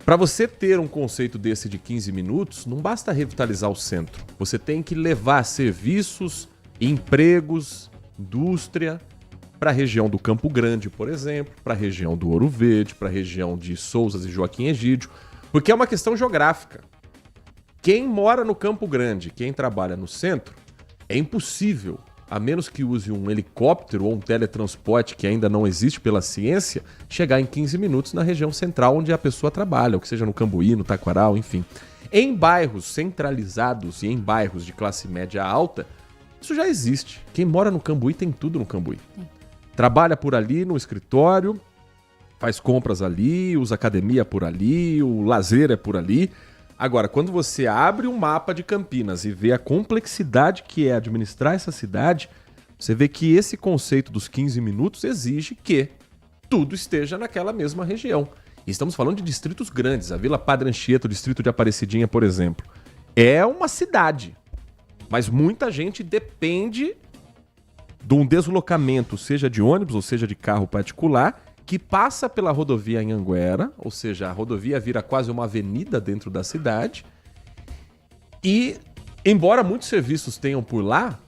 [SPEAKER 3] Para você ter um conceito desse de 15 minutos, não basta revitalizar o centro. Você tem que levar serviços, empregos, indústria para a região do Campo Grande, por exemplo, para a região do Ouro Verde, para a região de Sousas e Joaquim Egídio, porque é uma questão geográfica. Quem mora no Campo Grande, quem trabalha no centro, é impossível, a menos que use um helicóptero ou um teletransporte que ainda não existe pela ciência, chegar em 15 minutos na região central onde a pessoa trabalha, ou que seja no Cambuí, no Taquaral, enfim. Em bairros centralizados e em bairros de classe média alta, isso já existe. Quem mora no Cambuí tem tudo no Cambuí. Trabalha por ali no escritório, faz compras ali, usa academia por ali, o lazer é por ali. Agora, quando você abre um mapa de Campinas e vê a complexidade que é administrar essa cidade, você vê que esse conceito dos 15 minutos exige que tudo esteja naquela mesma região. E estamos falando de distritos grandes. A Vila Padre Anchieta, o distrito de Aparecidinha, por exemplo, é uma cidade. Mas muita gente depende de um deslocamento, seja de ônibus ou seja de carro particular, que passa pela rodovia Anhanguera, ou seja, a rodovia vira quase uma avenida dentro da cidade. E, embora muitos serviços tenham por lá,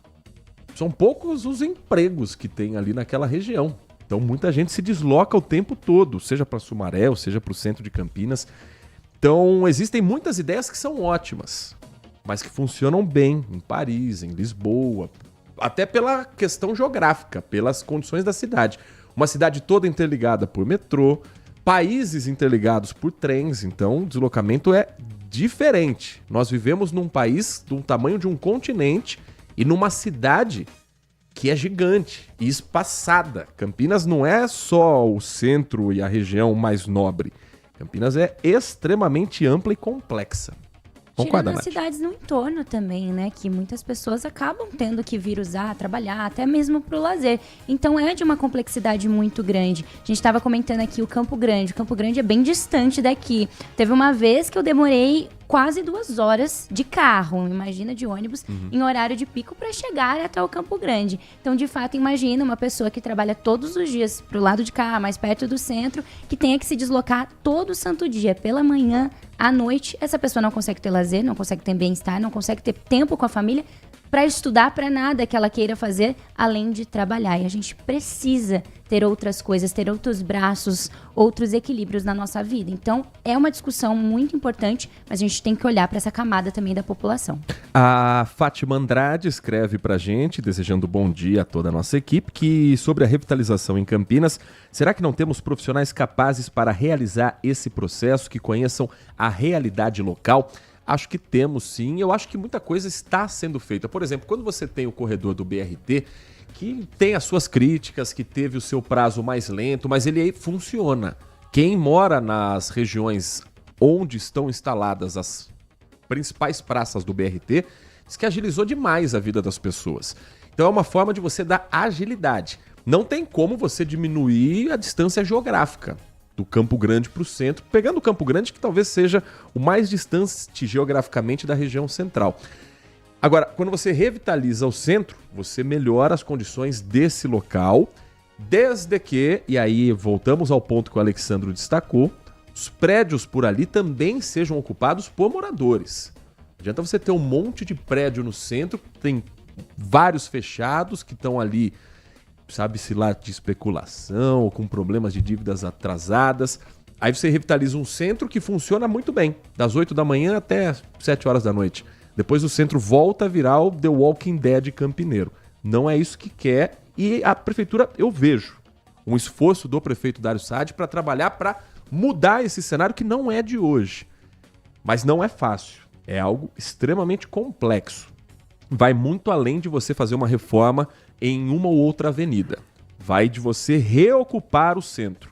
[SPEAKER 3] são poucos os empregos que tem ali naquela região. Então, muita gente se desloca o tempo todo, seja para Sumaré, ou seja para o centro de Campinas. Então, existem muitas ideias que são ótimas, mas que funcionam bem em Paris, em Lisboa, até pela questão geográfica, pelas condições da cidade. Uma cidade toda interligada por metrô, países interligados por trens, então o deslocamento é diferente. Nós vivemos num país do tamanho de um continente e numa cidade que é gigante e espaçada. Campinas não é só o centro e a região mais nobre. Campinas é extremamente ampla e complexa.
[SPEAKER 14] Tirando as cidades no entorno também, né? Que muitas pessoas acabam tendo que vir usar, trabalhar, até mesmo pro lazer. Então é de uma complexidade muito grande. A gente estava comentando aqui o Campo Grande. O Campo Grande é bem distante daqui. Teve uma vez que eu demorei quase 2 horas de carro, imagina, de ônibus, em horário de pico para chegar até o Campo Grande. Então, de fato, imagina uma pessoa que trabalha todos os dias pro lado de cá, mais perto do centro, que tenha que se deslocar todo santo dia, pela manhã, à noite. Essa pessoa não consegue ter lazer, não consegue ter bem-estar, não consegue ter tempo com a família para estudar, para nada que ela queira fazer, além de trabalhar. E a gente precisa ter outras coisas, ter outros braços, outros equilíbrios na nossa vida. Então, é uma discussão muito importante, mas a gente tem que olhar para essa camada também da população.
[SPEAKER 3] A Fátima Andrade escreve pra gente, desejando bom dia a toda a nossa equipe, que sobre a revitalização em Campinas, será que não temos profissionais capazes para realizar esse processo, que conheçam a realidade local? Acho que temos sim, eu acho que muita coisa está sendo feita. Por exemplo, quando você tem o corredor do BRT, que tem as suas críticas, que teve o seu prazo mais lento, mas ele aí funciona. Quem mora nas regiões onde estão instaladas as principais praças do BRT, diz que agilizou demais a vida das pessoas. Então é uma forma de você dar agilidade. Não tem como você diminuir a distância geográfica do Campo Grande para o centro, pegando o Campo Grande, que talvez seja o mais distante geograficamente da região central. Agora, quando você revitaliza o centro, você melhora as condições desse local, desde que, e aí voltamos ao ponto que o Alexandro destacou, os prédios por ali também sejam ocupados por moradores. Não adianta você ter um monte de prédio no centro, tem vários fechados que estão ali, sabe-se lá, de especulação, ou com problemas de dívidas atrasadas. Aí você revitaliza um centro que funciona muito bem, das 8 da manhã até 7 horas da noite. Depois o centro volta a virar o The Walking Dead campineiro. Não é isso que quer, e a prefeitura, eu vejo um esforço do prefeito Dário Saad para trabalhar para mudar esse cenário que não é de hoje. Mas não é fácil, é algo extremamente complexo. Vai muito além de você fazer uma reforma em uma ou outra avenida. Vai de você reocupar o centro.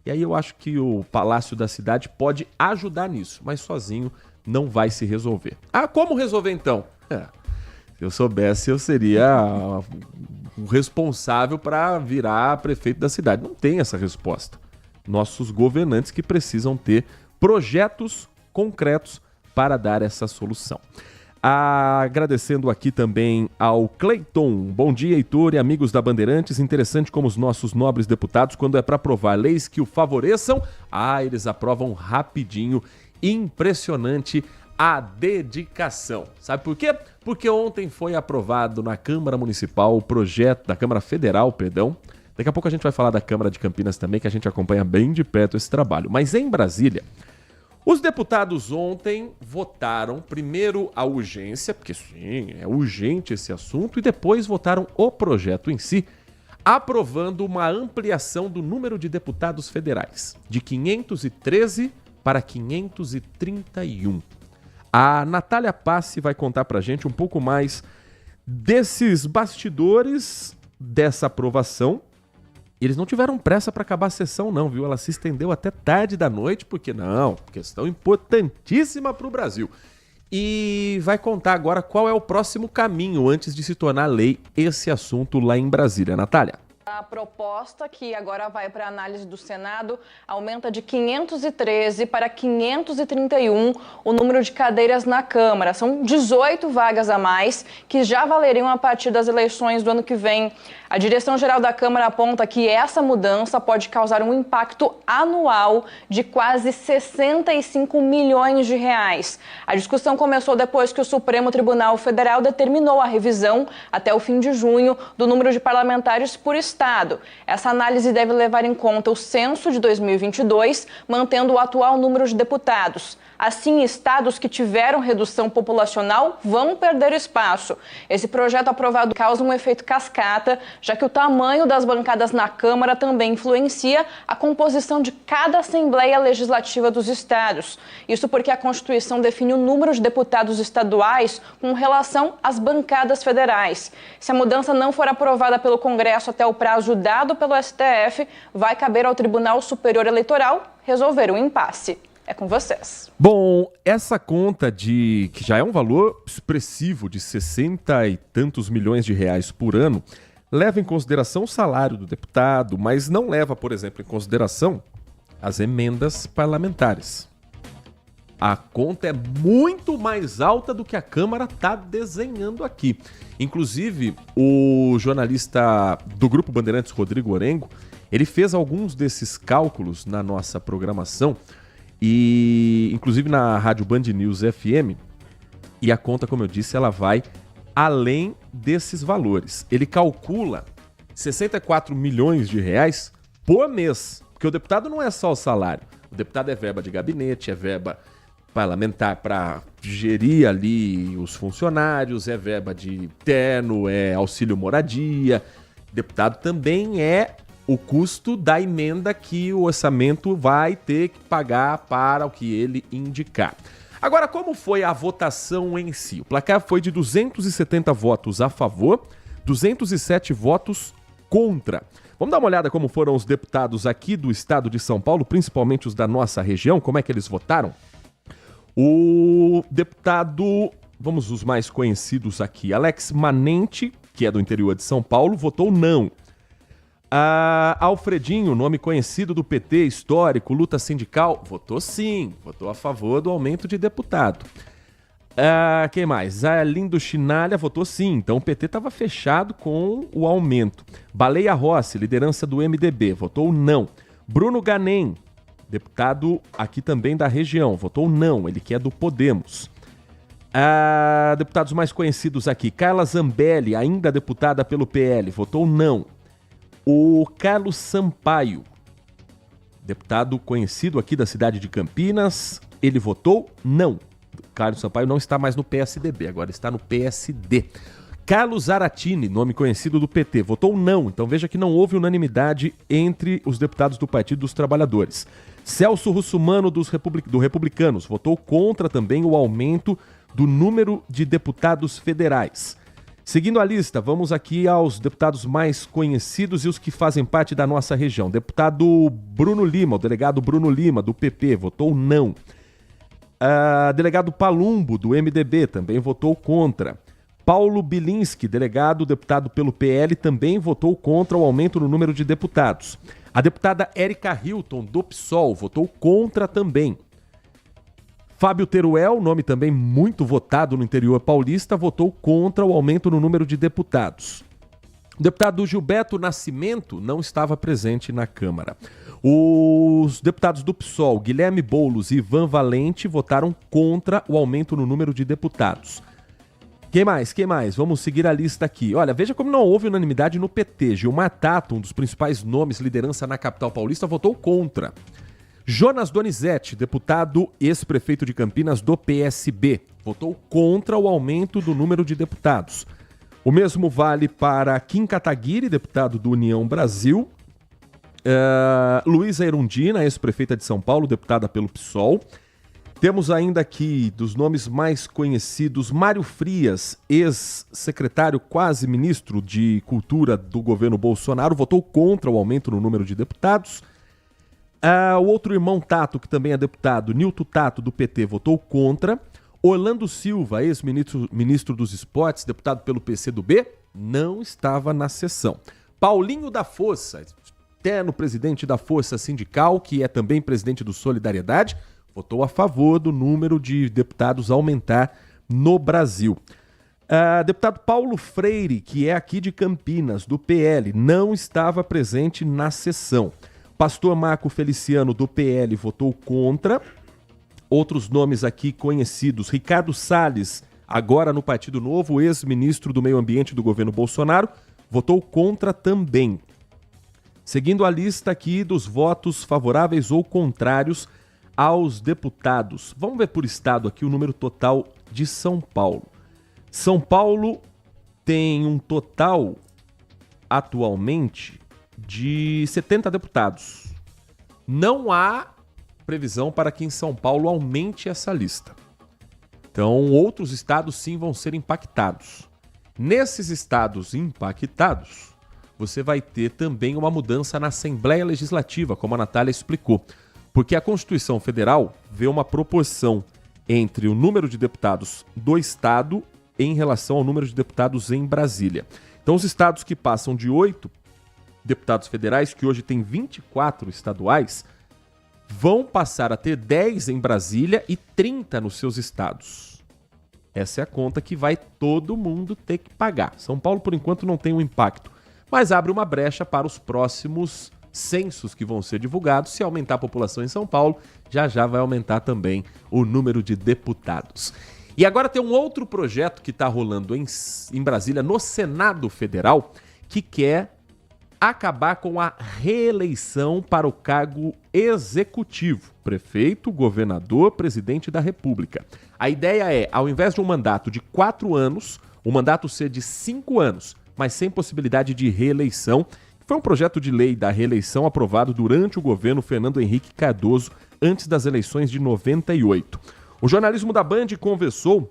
[SPEAKER 3] E aí eu acho que o Palácio da Cidade pode ajudar nisso, mas sozinho não vai se resolver. Ah, como resolver então? Se eu soubesse, eu seria o responsável para virar prefeito da cidade. Não tem essa resposta. Nossos governantes que precisam ter projetos concretos para dar essa solução. Agradecendo aqui também ao Cleiton. Bom dia, Heitor e amigos da Bandeirantes. Interessante como os nossos nobres deputados, quando é para aprovar leis que o favoreçam, eles aprovam rapidinho. Impressionante a dedicação. Sabe por quê? Porque ontem foi aprovado na Câmara Municipal o projeto, da Câmara Federal, perdão. Daqui a pouco a gente vai falar da Câmara de Campinas também, que a gente acompanha bem de perto esse trabalho. Mas em Brasília, os deputados ontem votaram primeiro a urgência, porque sim, é urgente esse assunto, e depois votaram o projeto em si, aprovando uma ampliação do número de deputados federais, de 513 para 531. A Natália Passi vai contar pra gente um pouco mais desses bastidores dessa aprovação. Eles não tiveram pressa para acabar a sessão não, viu? Ela se estendeu até tarde da noite, porque não, questão importantíssima para o Brasil. E vai contar agora qual é o próximo caminho antes de se tornar lei esse assunto lá em Brasília. Natália.
[SPEAKER 21] A proposta, que agora vai para análise do Senado, aumenta de 513 para 531 o número de cadeiras na Câmara. São 18 vagas a mais que já valeriam a partir das eleições do ano que vem. A direção-geral da Câmara aponta que essa mudança pode causar um impacto anual de quase 65 milhões de reais. A discussão começou depois que o Supremo Tribunal Federal determinou a revisão, até o fim de junho, do número de parlamentares por estado Estado. Essa análise deve levar em conta o censo de 2022, mantendo o atual número de deputados. Assim, estados que tiveram redução populacional vão perder espaço. Esse projeto aprovado causa um efeito cascata, já que o tamanho das bancadas na Câmara também influencia a composição de cada Assembleia Legislativa dos estados. Isso porque a Constituição define o número de deputados estaduais com relação às bancadas federais. Se a mudança não for aprovada pelo Congresso até o prazo dado pelo STF, vai caber ao Tribunal Superior Eleitoral resolver o impasse. É com vocês.
[SPEAKER 3] Bom, essa conta que já é um valor expressivo de 60 e tantos milhões de reais por ano, leva em consideração o salário do deputado, mas não leva, por exemplo, em consideração as emendas parlamentares. A conta é muito mais alta do que a Câmara está desenhando aqui. Inclusive, o jornalista do Grupo Bandeirantes, Rodrigo Orengo, ele fez alguns desses cálculos na nossa programação, e inclusive na Rádio Band News FM, e a conta, como eu disse, ela vai além desses valores. Ele calcula 64 milhões de reais por mês, porque o deputado não é só o salário. O deputado é verba de gabinete, é verba parlamentar para gerir ali os funcionários, é verba de terno, é auxílio moradia. Deputado também é o custo da emenda que o orçamento vai ter que pagar para o que ele indicar. Agora, como foi a votação em si? O placar foi de 270 votos a favor, 207 votos contra. Vamos dar uma olhada como foram os deputados aqui do estado de São Paulo, principalmente os da nossa região, como é que eles votaram? O deputado, vamos os mais conhecidos aqui, Alex Manente, que é do interior de São Paulo, votou não. Alfredinho, nome conhecido do PT, histórico, luta sindical, votou sim, votou a favor do aumento de deputado. Quem mais? Lindo Chinalha votou sim, então o PT estava fechado com o aumento. Baleia Rossi, liderança do MDB, votou não. Bruno Ganem, deputado aqui também da região, votou não, ele que é do Podemos. Deputados mais conhecidos aqui, Carla Zambelli, ainda deputada pelo PL, votou não. O Carlos Sampaio, deputado conhecido aqui da cidade de Campinas, ele votou não. Carlos Sampaio não está mais no PSDB, agora está no PSD. Carlos Zaratini, nome conhecido do PT, votou não. Então veja que não houve unanimidade entre os deputados do Partido dos Trabalhadores. Celso Russumano, do Republicanos, votou contra também o aumento do número de deputados federais. Seguindo a lista, vamos aqui aos deputados mais conhecidos e os que fazem parte da nossa região. Deputado Bruno Lima, o delegado Bruno Lima, do PP, votou não. Delegado Palumbo, do MDB, também votou contra. Paulo Bilinski, deputado pelo PL, também votou contra o aumento no número de deputados. A deputada Érica Hilton, do PSOL, votou contra também. Fábio Teruel, nome também muito votado no interior paulista, votou contra o aumento no número de deputados. O deputado Gilberto Nascimento não estava presente na Câmara. Os deputados do PSOL, Guilherme Boulos e Ivan Valente, votaram contra o aumento no número de deputados. Quem mais? Vamos seguir a lista aqui. Olha, veja como não houve unanimidade no PT. Gilmar Tato, um dos principais nomes, liderança na capital paulista, votou contra. Jonas Donizete, deputado ex-prefeito de Campinas do PSB, votou contra o aumento do número de deputados. O mesmo vale para Kim Kataguiri, deputado do União Brasil. Luísa Erundina, ex-prefeita de São Paulo, deputada pelo PSOL. Temos ainda aqui, dos nomes mais conhecidos, Mário Frias, ex-secretário quase ministro de Cultura do governo Bolsonaro, votou contra o aumento no número de deputados. O outro irmão Tato, que também é deputado, Nilton Tato, do PT, votou contra. Orlando Silva, ex-ministro dos Esportes, deputado pelo PCdoB, não estava na sessão. Paulinho da Força, eterno presidente da Força Sindical, que é também presidente do Solidariedade, votou a favor do número de deputados aumentar no Brasil. Deputado Paulo Freire, que é aqui de Campinas, do PL, não estava presente na sessão. Pastor Marco Feliciano, do PL, votou contra. Outros nomes aqui conhecidos. Ricardo Salles, agora no Partido Novo, ex-ministro do Meio Ambiente do governo Bolsonaro, votou contra também. Seguindo a lista aqui dos votos favoráveis ou contrários aos deputados. Vamos ver por estado aqui o número total de São Paulo. São Paulo tem um total atualmente de 70 deputados. Não há previsão para que em São Paulo aumente essa lista. Então, outros estados sim vão ser impactados. Nesses estados impactados, você vai ter também uma mudança na Assembleia Legislativa, como a Natália explicou. Porque a Constituição Federal vê uma proporção entre o número de deputados do estado em relação ao número de deputados em Brasília. Então, os estados que passam de 8 deputados federais, que hoje tem 24 estaduais, vão passar a ter 10 em Brasília e 30 nos seus estados. Essa é a conta que vai todo mundo ter que pagar. São Paulo, por enquanto, não tem um impacto, mas abre uma brecha para os próximos censos que vão ser divulgados. Se aumentar a população em São Paulo, já vai aumentar também o número de deputados. E agora tem um outro projeto que está rolando em Brasília, no Senado Federal, que quer acabar com a reeleição para o cargo executivo, prefeito, governador, presidente da República. A ideia é, ao invés de um mandato de 4 anos, o mandato ser de 5 anos, mas sem possibilidade de reeleição. Foi um projeto de lei da reeleição aprovado durante o governo Fernando Henrique Cardoso, antes das eleições de 98. O jornalismo da Band conversou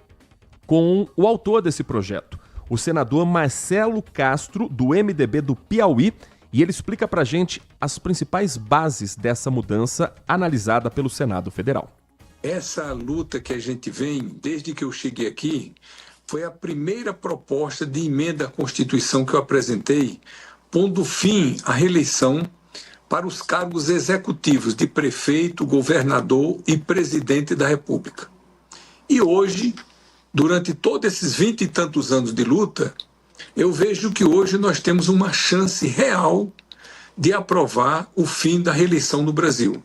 [SPEAKER 3] com o autor desse projeto, o senador Marcelo Castro, do MDB do Piauí, e ele explica pra gente as principais bases dessa mudança analisada pelo Senado Federal.
[SPEAKER 2] Essa luta que a gente vem, desde que eu cheguei aqui, foi a primeira proposta de emenda à Constituição que eu apresentei, pondo fim à reeleição para os cargos executivos de prefeito, governador e presidente da República. E hoje, durante todos esses 20 e tantos anos de luta, eu vejo que hoje nós temos uma chance real de aprovar o fim da reeleição no Brasil,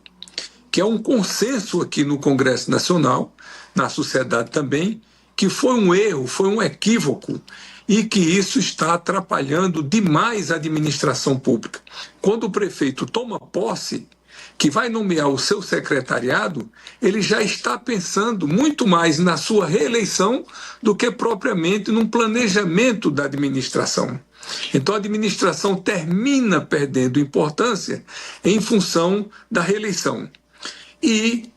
[SPEAKER 2] que é um consenso aqui no Congresso Nacional, na sociedade também, que foi um erro, foi um equívoco e que isso está atrapalhando demais a administração pública. Quando o prefeito toma posse, que vai nomear o seu secretariado, ele já está pensando muito mais na sua reeleição do que propriamente num planejamento da administração. Então a administração termina perdendo importância em função da reeleição. E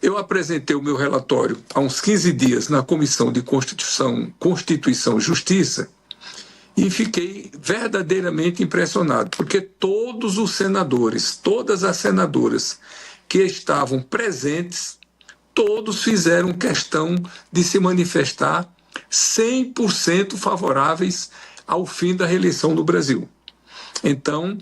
[SPEAKER 2] eu apresentei o meu relatório há uns 15 dias na Comissão de Constituição e Justiça e fiquei verdadeiramente impressionado, porque todos os senadores, todas as senadoras que estavam presentes, todos fizeram questão de se manifestar 100% favoráveis ao fim da reeleição no Brasil. Então,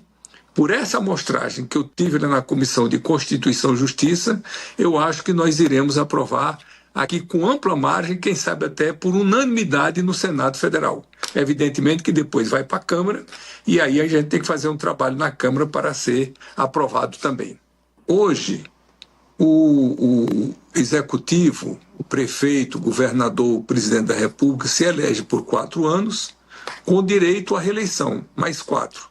[SPEAKER 2] por essa amostragem que eu tive lá na Comissão de Constituição e Justiça, eu acho que nós iremos aprovar aqui com ampla margem, quem sabe até por unanimidade no Senado Federal. Evidentemente que depois vai para a Câmara e aí a gente tem que fazer um trabalho na Câmara para ser aprovado também. Hoje, o Executivo, o prefeito, o governador, o presidente da República se elege por 4 anos com direito à reeleição, mais 4.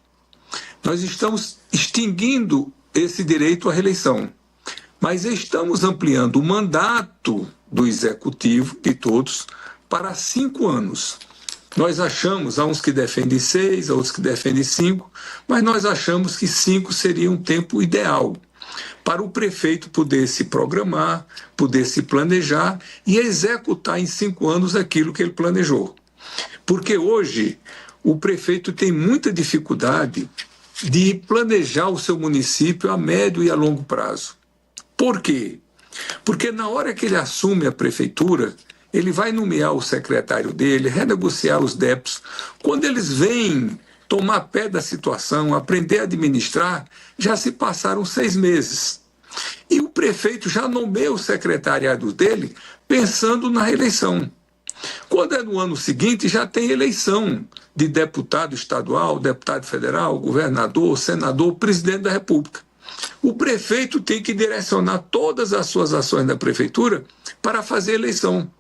[SPEAKER 2] Nós estamos extinguindo esse direito à reeleição, mas estamos ampliando o mandato do Executivo, de todos, para 5 anos. Nós achamos, há uns que defendem 6, há outros que defendem 5, mas nós achamos que 5 seria um tempo ideal para o prefeito poder se programar, poder se planejar e executar em 5 anos aquilo que ele planejou. Porque hoje o prefeito tem muita dificuldade de planejar o seu município a médio e a longo prazo. Por quê? Porque na hora que ele assume a prefeitura, ele vai nomear o secretário dele, renegociar os débitos. Quando eles vêm tomar pé da situação, aprender a administrar, já se passaram 6 meses. E o prefeito já nomeia o secretariado dele pensando na reeleição. Quando é no ano seguinte, já tem eleição de deputado estadual, deputado federal, governador, senador, presidente da República. O prefeito tem que direcionar todas as suas ações da prefeitura para fazer eleição.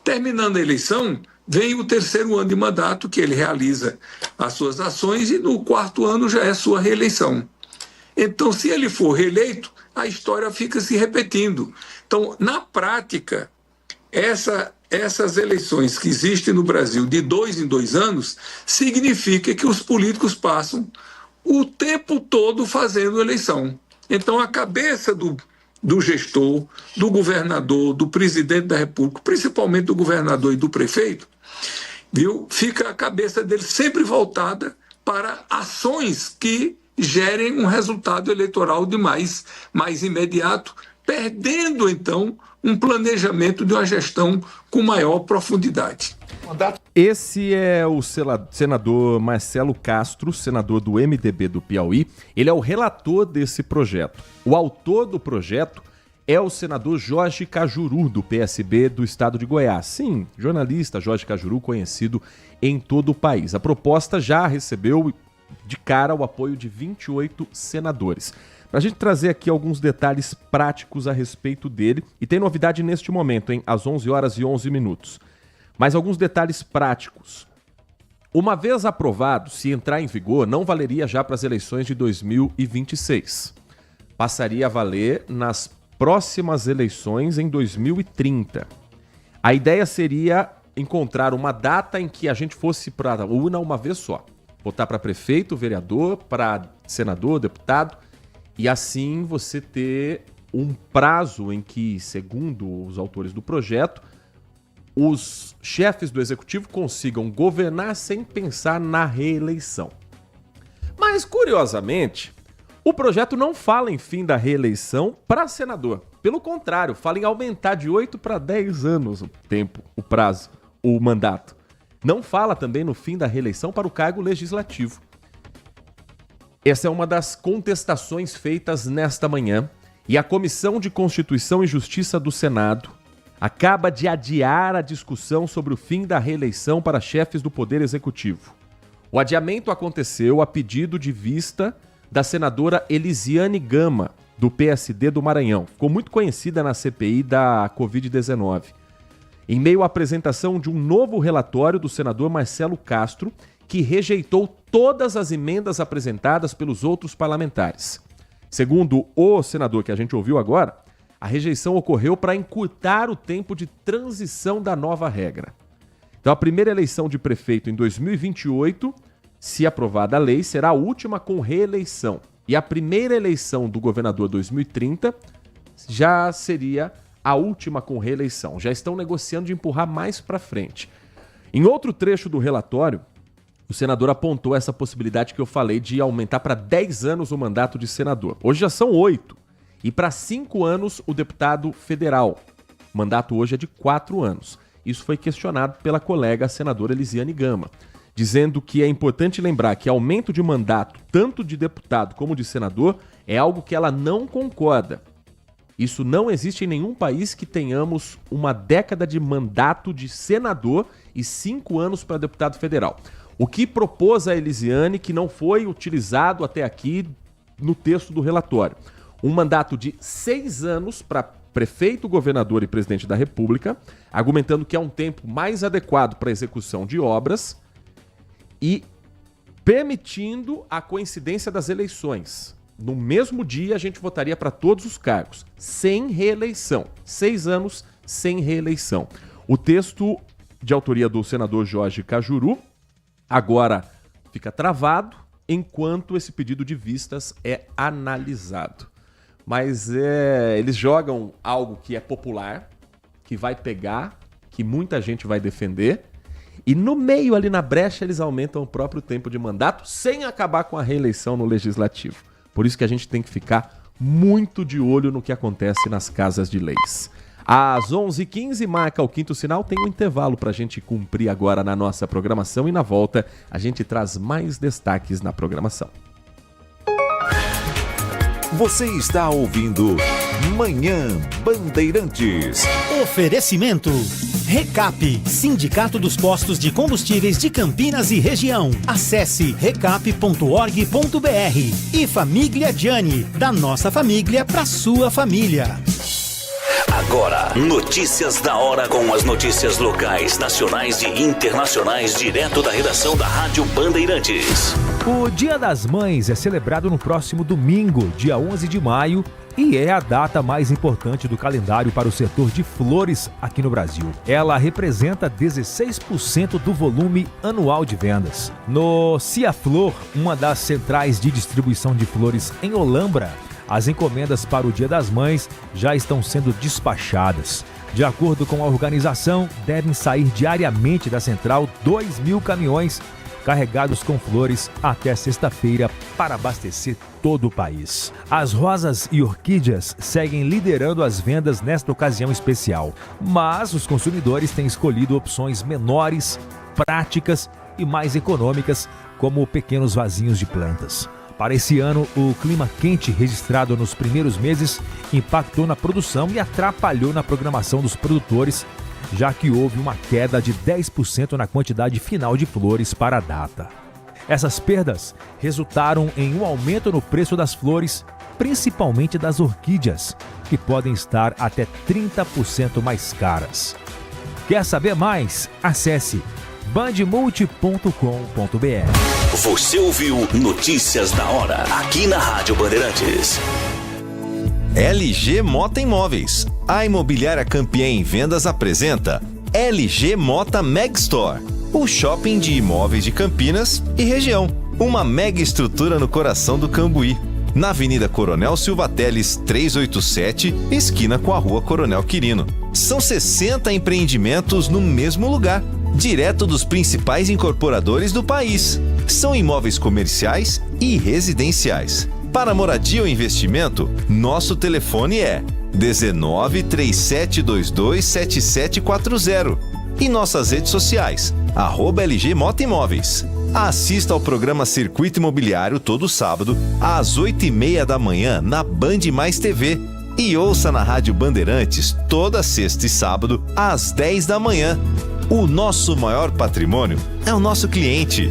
[SPEAKER 2] Terminando a eleição, vem o 3º ano de mandato, que ele realiza as suas ações, e no 4º ano já é sua reeleição. Então, se ele for reeleito, a história fica se repetindo. Então, na prática, essas eleições que existem no Brasil de 2 em 2 anos, significa que os políticos passam o tempo todo fazendo eleição. Então, a cabeça do gestor, do governador, do presidente da República, principalmente do governador e do prefeito, viu? Fica a cabeça dele sempre voltada para ações que gerem um resultado eleitoral de mais imediato, perdendo, então, um planejamento de uma gestão com maior profundidade.
[SPEAKER 3] Esse é o senador Marcelo Castro, senador do MDB do Piauí. Ele é o relator desse projeto. O autor do projeto é o senador Jorge Cajuru, do PSB do estado de Goiás. Sim, jornalista Jorge Cajuru, conhecido em todo o país. A proposta já recebeu de cara o apoio de 28 senadores. Para a gente trazer aqui alguns detalhes práticos a respeito dele, e tem novidade neste momento, hein? Às 11h11. Mas alguns detalhes práticos. Uma vez aprovado, se entrar em vigor, não valeria já para as eleições de 2026. Passaria a valer nas próximas eleições em 2030. A ideia seria encontrar uma data em que a gente fosse para a urna uma vez só. Votar para prefeito, vereador, para senador, deputado, e assim você ter um prazo em que, segundo os autores do projeto, os chefes do executivo consigam governar sem pensar na reeleição. Mas, curiosamente, o projeto não fala em fim da reeleição para senador. Pelo contrário, fala em aumentar de 8 para 10 anos o prazo, o mandato. Não fala também no fim da reeleição para o cargo legislativo. Essa é uma das contestações feitas nesta manhã, e a Comissão de Constituição e Justiça do Senado acaba de adiar a discussão sobre o fim da reeleição para chefes do Poder Executivo. O adiamento aconteceu a pedido de vista da senadora Elisiane Gama, do PSD do Maranhão. Ficou muito conhecida na CPI da Covid-19. Em meio à apresentação de um novo relatório do senador Marcelo Castro, que rejeitou todas as emendas apresentadas pelos outros parlamentares. Segundo o senador que a gente ouviu agora, a rejeição ocorreu para encurtar o tempo de transição da nova regra. Então, a primeira eleição de prefeito em 2028, se aprovada a lei, será a última com reeleição. E a primeira eleição do governador 2030 já seria a última com reeleição. Já estão negociando de empurrar mais para frente. Em outro trecho do relatório, o senador apontou essa possibilidade que eu falei de aumentar para 10 anos o mandato de senador. Hoje já são 8. E para 5 anos o deputado federal. O mandato hoje é de 4 anos. Isso foi questionado pela colega senadora Elisiane Gama, dizendo que é importante lembrar que aumento de mandato, tanto de deputado como de senador, é algo que ela não concorda. Isso não existe em nenhum país que tenhamos uma década de mandato de senador e 5 anos para deputado federal. O que propôs a Elisiane, que não foi utilizado até aqui no texto do relatório. Um mandato de 6 anos para prefeito, governador e presidente da República, argumentando que é um tempo mais adequado para a execução de obras e permitindo a coincidência das eleições. No mesmo dia, a gente votaria para todos os cargos, sem reeleição. 6 anos sem reeleição. O texto de autoria do senador Jorge Cajuru agora fica travado enquanto esse pedido de vistas é analisado. Mas eles jogam algo que é popular, que vai pegar, que muita gente vai defender, e no meio ali na brecha eles aumentam o próprio tempo de mandato sem acabar com a reeleição no legislativo. Por isso que a gente tem que ficar muito de olho no que acontece nas casas de leis. Às 11h15 marca o quinto sinal, tem um intervalo para a gente cumprir agora na nossa programação e na volta a gente traz mais destaques na programação.
[SPEAKER 1] Você está ouvindo Manhã Bandeirantes.
[SPEAKER 5] Oferecimento Recap, Sindicato dos Postos de Combustíveis de Campinas e Região. Acesse recap.org.br. E Família Gianni, da nossa família para sua família.
[SPEAKER 9] Agora, notícias da hora com as notícias locais, nacionais e internacionais, direto da redação da Rádio Bandeirantes.
[SPEAKER 10] O Dia das Mães é celebrado no próximo domingo, dia 11 de maio, e é a data mais importante do calendário para o setor de flores aqui no Brasil. Ela representa 16% do volume anual de vendas. No Ciaflor, uma das centrais de distribuição de flores em Olambra, as encomendas para o Dia das Mães já estão sendo despachadas. De acordo com a organização, devem sair diariamente da central 2.000 caminhões carregados com flores até sexta-feira para abastecer todo o país. As rosas e orquídeas seguem liderando as vendas nesta ocasião especial, mas os consumidores têm escolhido opções menores, práticas e mais econômicas, como pequenos vasinhos de plantas. Para esse ano, o clima quente registrado nos primeiros meses impactou na produção e atrapalhou na programação dos produtores, já que houve uma queda de 10% na quantidade final de flores para a data. Essas perdas resultaram em um aumento no preço das flores, principalmente das orquídeas, que podem estar até 30% mais caras. Quer saber mais? Acesse bandmulti.com.br.
[SPEAKER 9] Você ouviu Notícias da Hora, aqui na Rádio Bandeirantes.
[SPEAKER 11] LG Mota Imóveis. A imobiliária campeã em vendas apresenta LG Mota Megstore, o shopping de imóveis de Campinas e região. Uma mega estrutura no coração do Cambuí, na Avenida Coronel Silva Teles 387, esquina com a Rua Coronel Quirino. São 60 empreendimentos no mesmo lugar, direto dos principais incorporadores do país. São imóveis comerciais e residenciais. Para moradia ou investimento, nosso telefone é 19 3722 7740 e nossas redes sociais, @LG Mota Imóveis. Assista ao programa Circuito Imobiliário todo sábado, às 8h30 da manhã, na Band Mais TV. E ouça na Rádio Bandeirantes toda sexta e sábado, às 10 da manhã. O nosso maior patrimônio é o nosso cliente.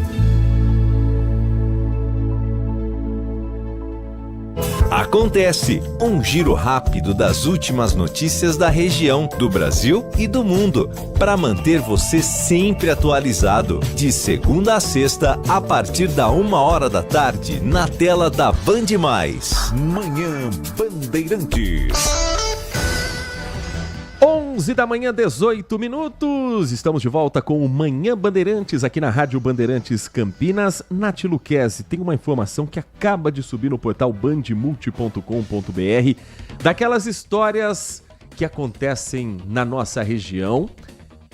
[SPEAKER 11] Acontece um giro rápido das últimas notícias da região, do Brasil e do mundo, para manter você sempre atualizado. De segunda a sexta, a partir da 1h da tarde, na tela da Band Mais.
[SPEAKER 1] Manhã Bandeirantes.
[SPEAKER 3] 11 da manhã, 18 minutos. Estamos de volta com o Manhã Bandeirantes aqui na Rádio Bandeirantes Campinas. Nath Luquezzi, tem uma informação que acaba de subir no portal bandmulti.com.br daquelas histórias que acontecem na nossa região.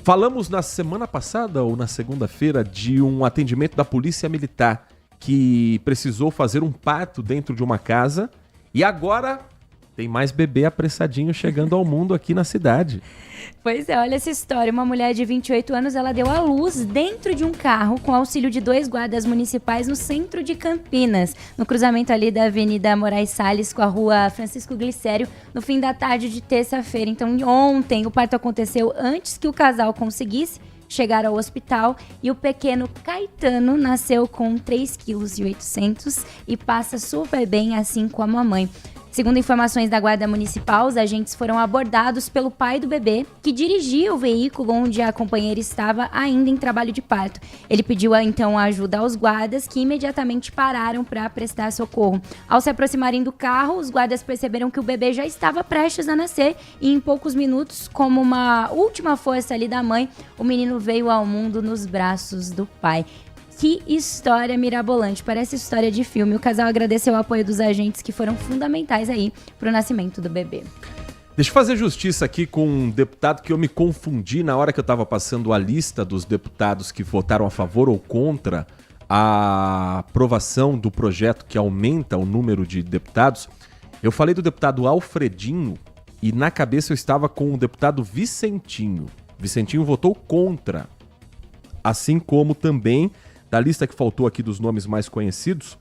[SPEAKER 3] Falamos na semana passada ou na segunda-feira de um atendimento da Polícia Militar que precisou fazer um parto dentro de uma casa e agora tem mais bebê apressadinho chegando ao mundo aqui na cidade.
[SPEAKER 14] Pois é, olha essa história. Uma mulher de 28 anos, ela deu à luz dentro de um carro com auxílio de 2 guardas municipais no centro de Campinas, no cruzamento ali da Avenida Moraes Salles com a Rua Francisco Glicério, no fim da tarde de terça-feira. Então, ontem, o parto aconteceu antes que o casal conseguisse chegar ao hospital e o pequeno Caetano nasceu com 3,8 kg e passa super bem, assim como a mãe. Segundo informações da Guarda Municipal, os agentes foram abordados pelo pai do bebê, que dirigia o veículo onde a companheira estava ainda em trabalho de parto. Ele pediu então ajuda aos guardas, que imediatamente pararam para prestar socorro. Ao se aproximarem do carro, os guardas perceberam que o bebê já estava prestes a nascer e em poucos minutos, como uma última força ali da mãe, o menino veio ao mundo nos braços do pai. Que história mirabolante, parece história de filme. O casal agradeceu o apoio dos agentes que foram fundamentais aí para o nascimento do bebê.
[SPEAKER 3] Deixa eu fazer justiça aqui com um deputado que eu me confundi na hora que eu estava passando a lista dos deputados que votaram a favor ou contra a aprovação do projeto que aumenta o número de deputados. Eu falei do deputado Alfredinho e na cabeça eu estava com o deputado Vicentinho. Vicentinho votou contra, assim como também da lista que faltou aqui dos nomes mais conhecidos,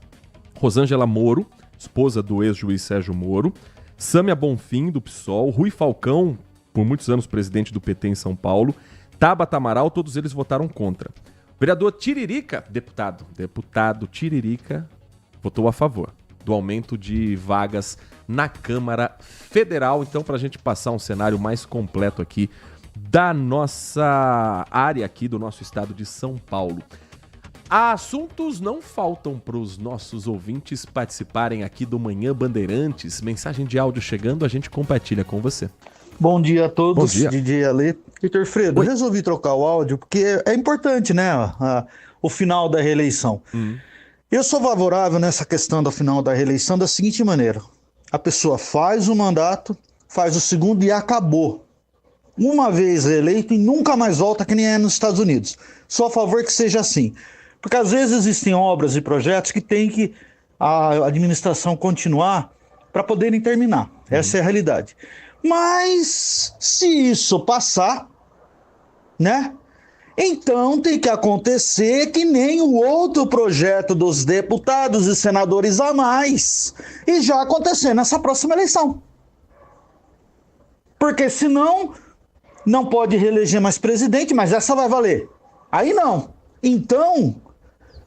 [SPEAKER 3] Rosângela Moro, esposa do ex-juiz Sérgio Moro, Sâmia Bonfim, do PSOL, Rui Falcão, por muitos anos presidente do PT em São Paulo, Tabata Amaral, todos eles votaram contra. O vereador Tiririca, deputado Tiririca, votou a favor do aumento de vagas na Câmara Federal. Então, para a gente passar um cenário mais completo aqui da nossa área aqui, do nosso estado de São Paulo. Assuntos não faltam para os nossos ouvintes participarem aqui do Manhã Bandeirantes. Mensagem de áudio chegando, a gente compartilha com você.
[SPEAKER 4] Bom dia a todos,
[SPEAKER 3] Bom dia.
[SPEAKER 4] DJ Ale. Vitor Fredo, eu resolvi trocar o áudio porque é importante, né, o final da reeleição. Eu sou favorável nessa questão do final da reeleição da seguinte maneira: a pessoa faz o mandato, faz o segundo e acabou. Uma vez reeleito e nunca mais volta, que nem é nos Estados Unidos. Sou a favor que seja assim. Porque às vezes existem obras e projetos que tem que a administração continuar para poderem terminar. Essa é a realidade. Mas se isso passar, né? Então tem que acontecer que nem o outro projeto dos deputados e senadores a mais. E já acontecer nessa próxima eleição. Porque senão não pode reeleger mais presidente, mas essa vai valer. Aí não. Então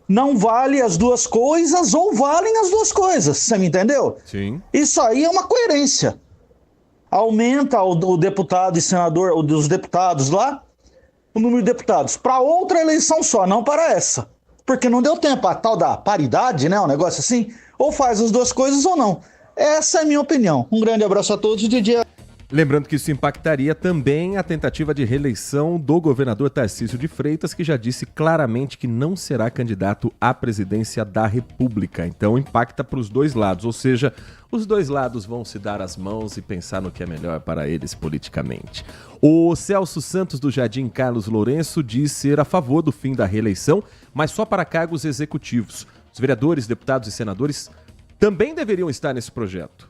[SPEAKER 4] não vale as duas coisas ou valem as duas coisas. Você me entendeu?
[SPEAKER 3] Sim.
[SPEAKER 4] Isso aí é uma coerência. Aumenta o deputado e senador, os deputados lá, o número de deputados, para outra eleição só, não para essa. Porque não deu tempo, a tal da paridade, né? Um negócio assim. Ou faz as duas coisas ou não. Essa é a minha opinião. Um grande abraço a todos. DJ.
[SPEAKER 3] Lembrando que isso impactaria também a tentativa de reeleição do governador Tarcísio de Freitas, que já disse claramente que não será candidato à presidência da República. Então impacta para os dois lados, ou seja, os dois lados vão se dar as mãos e pensar no que é melhor para eles politicamente. O Celso Santos do Jardim Carlos Lourenço diz ser a favor do fim da reeleição, mas só para cargos executivos. Os vereadores, deputados e senadores também deveriam estar nesse projeto.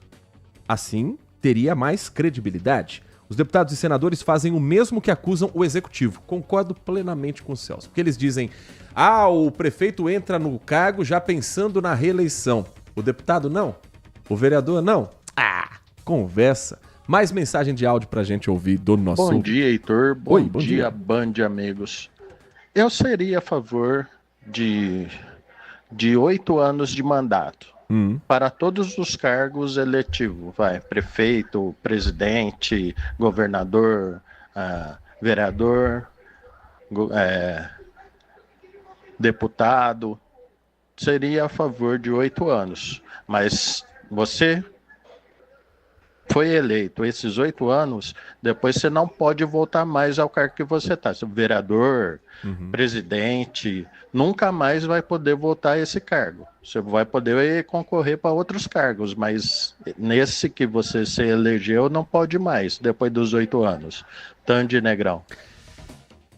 [SPEAKER 3] Assim, teria mais credibilidade. Os deputados e senadores fazem o mesmo que acusam o executivo. Concordo plenamente com o Celso. Porque eles dizem, o prefeito entra no cargo já pensando na reeleição. O deputado não? O vereador não? Conversa. Mais mensagem de áudio pra gente ouvir do nosso...
[SPEAKER 22] Bom dia, Heitor. Bom
[SPEAKER 3] bom
[SPEAKER 22] dia, Band amigos. Eu seria a favor de 8 anos de mandato. Para todos os cargos eletivos, prefeito, presidente, governador, vereador, deputado, seria a favor de 8 anos. Mas você foi eleito esses 8 anos, depois você não pode voltar mais ao cargo que você está. Vereador, presidente, nunca mais vai poder voltar a esse cargo. Você vai poder concorrer para outros cargos, mas nesse que você se elegeu não pode mais, depois dos 8 anos. Tandy Negrão.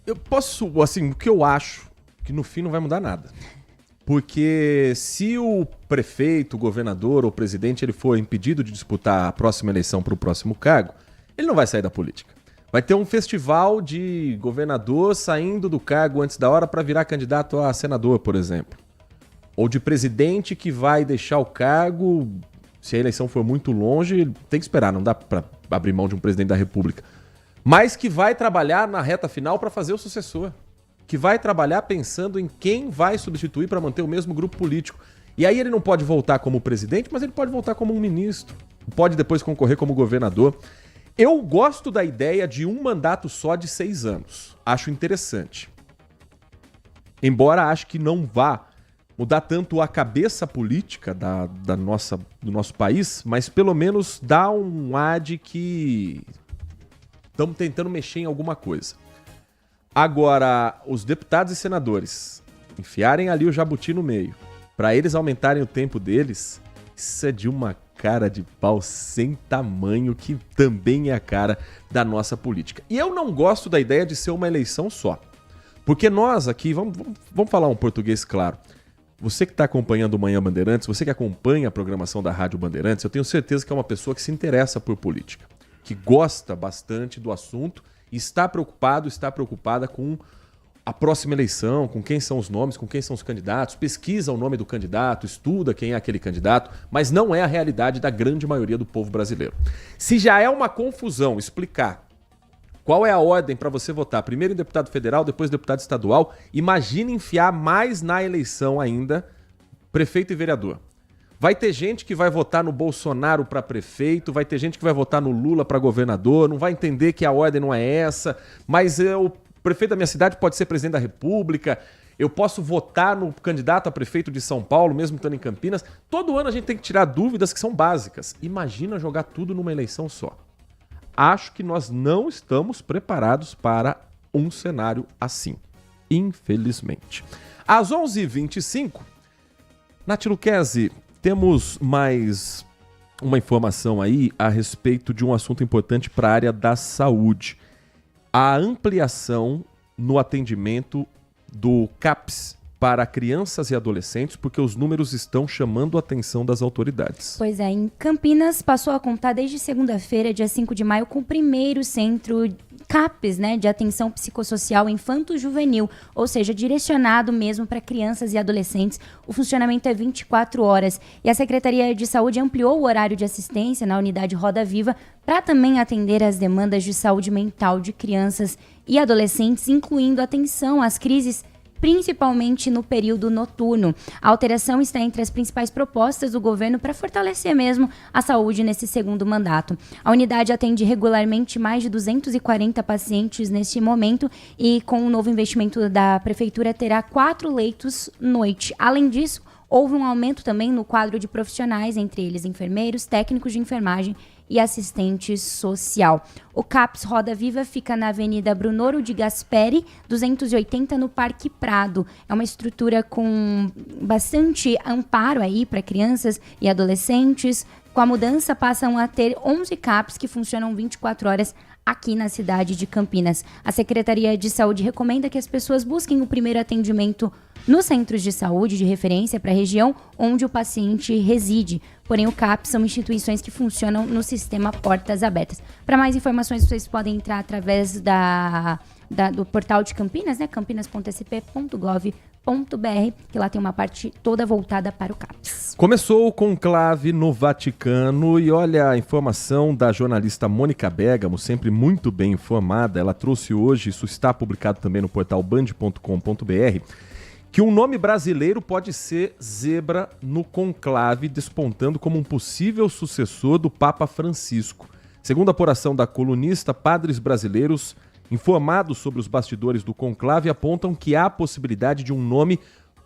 [SPEAKER 3] Eu posso, assim, o que eu acho, que no fim não vai mudar nada. Porque se o prefeito, o governador ou o presidente ele for impedido de disputar a próxima eleição para o próximo cargo, ele não vai sair da política. Vai ter um festival de governador saindo do cargo antes da hora para virar candidato a senador, por exemplo. Ou de presidente que vai deixar o cargo, se a eleição for muito longe, tem que esperar, não dá para abrir mão de um presidente da República. Mas que vai trabalhar na reta final para fazer o sucessor. Que vai trabalhar pensando em quem vai substituir para manter o mesmo grupo político. E aí ele não pode voltar como presidente, mas ele pode voltar como um ministro. Pode depois concorrer como governador. Eu gosto da ideia de um mandato só de 6 anos. Acho interessante. Embora acho que não vá mudar tanto a cabeça política do nosso país, mas pelo menos dá um ar de que estamos tentando mexer em alguma coisa. Agora, os deputados e senadores enfiarem ali o jabuti no meio, para eles aumentarem o tempo deles, isso é de uma cara de pau sem tamanho, que também é a cara da nossa política. E eu não gosto da ideia de ser uma eleição só. Porque nós aqui, vamos falar um português claro, você que está acompanhando o Manhã Bandeirantes, você que acompanha a programação da Rádio Bandeirantes, eu tenho certeza que é uma pessoa que se interessa por política, que gosta bastante do assunto e está preocupada com a próxima eleição, com quem são os nomes, com quem são os candidatos, pesquisa o nome do candidato, estuda quem é aquele candidato, mas não é a realidade da grande maioria do povo brasileiro. Se já é uma confusão explicar qual é a ordem para você votar, primeiro em deputado federal, depois deputado estadual, imagine enfiar mais na eleição ainda prefeito e vereador. Vai ter gente que vai votar no Bolsonaro para prefeito, vai ter gente que vai votar no Lula para governador, não vai entender que a ordem não é essa, mas o prefeito da minha cidade pode ser presidente da República, eu posso votar no candidato a prefeito de São Paulo, mesmo estando em Campinas. Todo ano a gente tem que tirar dúvidas que são básicas. Imagina jogar tudo numa eleição só. Acho que nós não estamos preparados para um cenário assim, infelizmente. Às 11h25, Nath Lucchesi, temos mais uma informação aí a respeito de um assunto importante para a área da saúde. A ampliação no atendimento do CAPS para crianças e adolescentes, porque os números estão chamando a atenção das autoridades.
[SPEAKER 14] Pois é, em Campinas passou a contar desde segunda-feira, dia 5 de maio, com o primeiro centro CAPS, né, de atenção psicossocial infanto-juvenil, ou seja, direcionado mesmo para crianças e adolescentes. O funcionamento é 24 horas. E a Secretaria de Saúde ampliou o horário de assistência na unidade Roda Viva para também atender às demandas de saúde mental de crianças e adolescentes, incluindo atenção às crises, principalmente no período noturno. A alteração está entre as principais propostas do governo para fortalecer mesmo a saúde nesse segundo mandato. A unidade atende regularmente mais de 240 pacientes neste momento e, com o novo investimento da Prefeitura, terá 4 leitos noite. Além disso, houve um aumento também no quadro de profissionais, entre eles enfermeiros, técnicos de enfermagem e assistente social. O CAPS Roda Viva fica na Avenida Brunoro de Gasperi, 280, no Parque Prado. É uma estrutura com bastante amparo aí para crianças e adolescentes. Com a mudança, passam a ter 11 CAPS que funcionam 24 horas aqui na cidade de Campinas. A Secretaria de Saúde recomenda que as pessoas busquem o primeiro atendimento nos centros de saúde de referência para a região onde o paciente reside. Porém, o CAPS são instituições que funcionam no sistema Portas Abertas. Para mais informações, vocês podem entrar através do portal de Campinas, né? campinas.sp.gov.br, que lá tem uma parte toda voltada para o CAPS.
[SPEAKER 3] Começou o conclave no Vaticano e olha a informação da jornalista Mônica Bergamo, sempre muito bem informada. Ela trouxe hoje, isso está publicado também no portal band.com.br, que um nome brasileiro pode ser zebra no conclave, despontando como um possível sucessor do Papa Francisco. Segundo a apuração da colunista, padres brasileiros informados sobre os bastidores do conclave apontam que há a possibilidade de um nome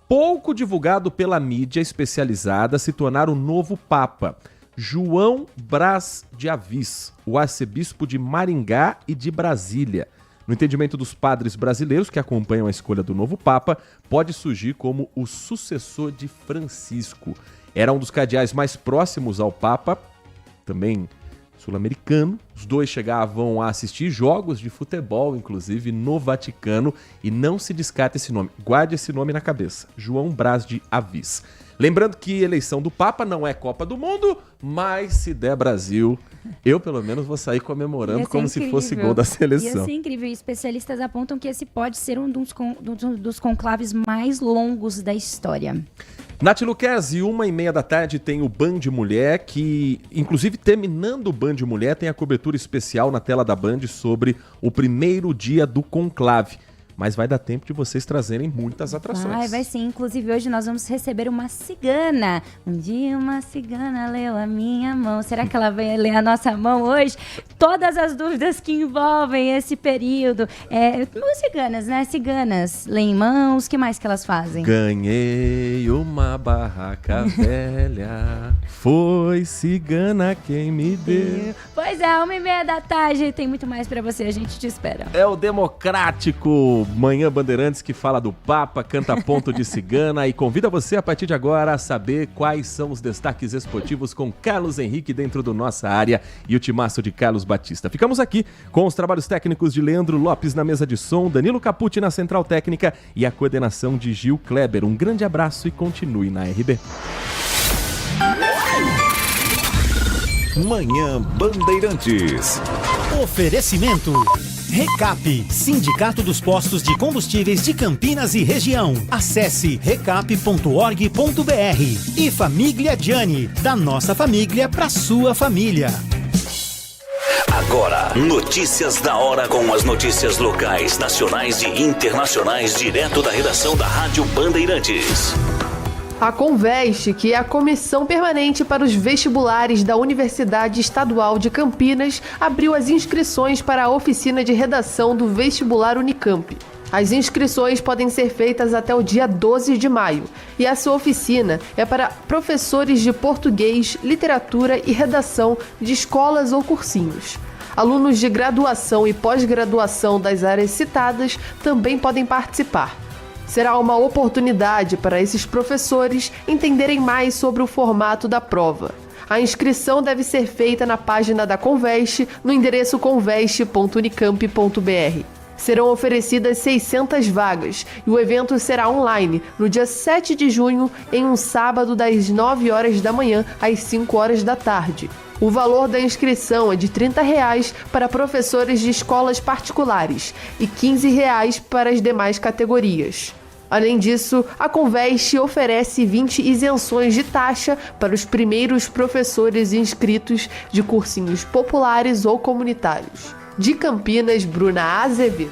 [SPEAKER 3] pouco divulgado pela mídia especializada se tornar o novo Papa. João Braz de Avis, o arcebispo de Maringá e de Brasília. No entendimento dos padres brasileiros que acompanham a escolha do novo Papa, pode surgir como o sucessor de Francisco. Era um dos cardeais mais próximos ao Papa, também sul-americano. Os dois chegavam a assistir jogos de futebol, inclusive, no Vaticano, e não se descarta esse nome. Guarde esse nome na cabeça, João Braz de Avis. Lembrando que eleição do Papa não é Copa do Mundo, mas se der Brasil, eu pelo menos vou sair comemorando como se fosse gol da seleção.
[SPEAKER 14] Ia ser incrível. Especialistas apontam que esse pode ser um dos conclaves mais longos da história.
[SPEAKER 3] Nath Lucchesi, 1h30 da tarde tem o Band Mulher, que inclusive terminando o Band Mulher tem a cobertura especial na tela da Band sobre o primeiro dia do conclave. Mas vai dar tempo de vocês trazerem muitas atrações.
[SPEAKER 14] Vai sim. Inclusive, hoje nós vamos receber uma cigana. Um dia uma cigana leu a minha mão. Será que ela vai ler a nossa mão hoje? Todas as dúvidas que envolvem esse período. Ciganas, né? Ciganas leem mãos. O que mais que elas fazem?
[SPEAKER 3] Ganhei uma barraca velha. Foi cigana quem me deu.
[SPEAKER 14] Pois é, 1h30 da tarde. Tem muito mais pra você. A gente te espera.
[SPEAKER 3] É o Democrático Manhã Bandeirantes que fala do Papa, canta ponto de cigana e convida você a partir de agora a saber quais são os destaques esportivos com Carlos Henrique dentro do Nossa Área e o timaço de Carlos Batista. Ficamos aqui com os trabalhos técnicos de Leandro Lopes na mesa de som, Danilo Capucci na central técnica e a coordenação de Gil Kleber. Um grande abraço e continue na RB.
[SPEAKER 1] Manhã Bandeirantes.
[SPEAKER 5] Oferecimento Recap, Sindicato dos Postos de Combustíveis de Campinas e Região. Acesse recap.org.br. E Família Gianni, da nossa família para sua família.
[SPEAKER 9] Agora, notícias da hora com as notícias locais, nacionais e internacionais direto da redação da Rádio Bandeirantes.
[SPEAKER 6] A Conveste, que é a Comissão Permanente para os Vestibulares da Universidade Estadual de Campinas, abriu as inscrições para a oficina de redação do vestibular Unicamp. As inscrições podem ser feitas até o dia 12 de maio e essa oficina é para professores de português, literatura e redação de escolas ou cursinhos. Alunos de graduação e pós-graduação das áreas citadas também podem participar. Será uma oportunidade para esses professores entenderem mais sobre o formato da prova. A inscrição deve ser feita na página da Conveste, no endereço conveste.unicamp.br. Serão oferecidas 600 vagas e o evento será online no dia 7 de junho, em um sábado, das 9 horas da manhã às 5 horas da tarde. O valor da inscrição é de R$ 30 para professores de escolas particulares e R$ 15 para as demais categorias. Além disso, a Conveste oferece 20 isenções de taxa para os primeiros professores inscritos de cursinhos populares ou comunitários. De Campinas, Bruna Azevedo.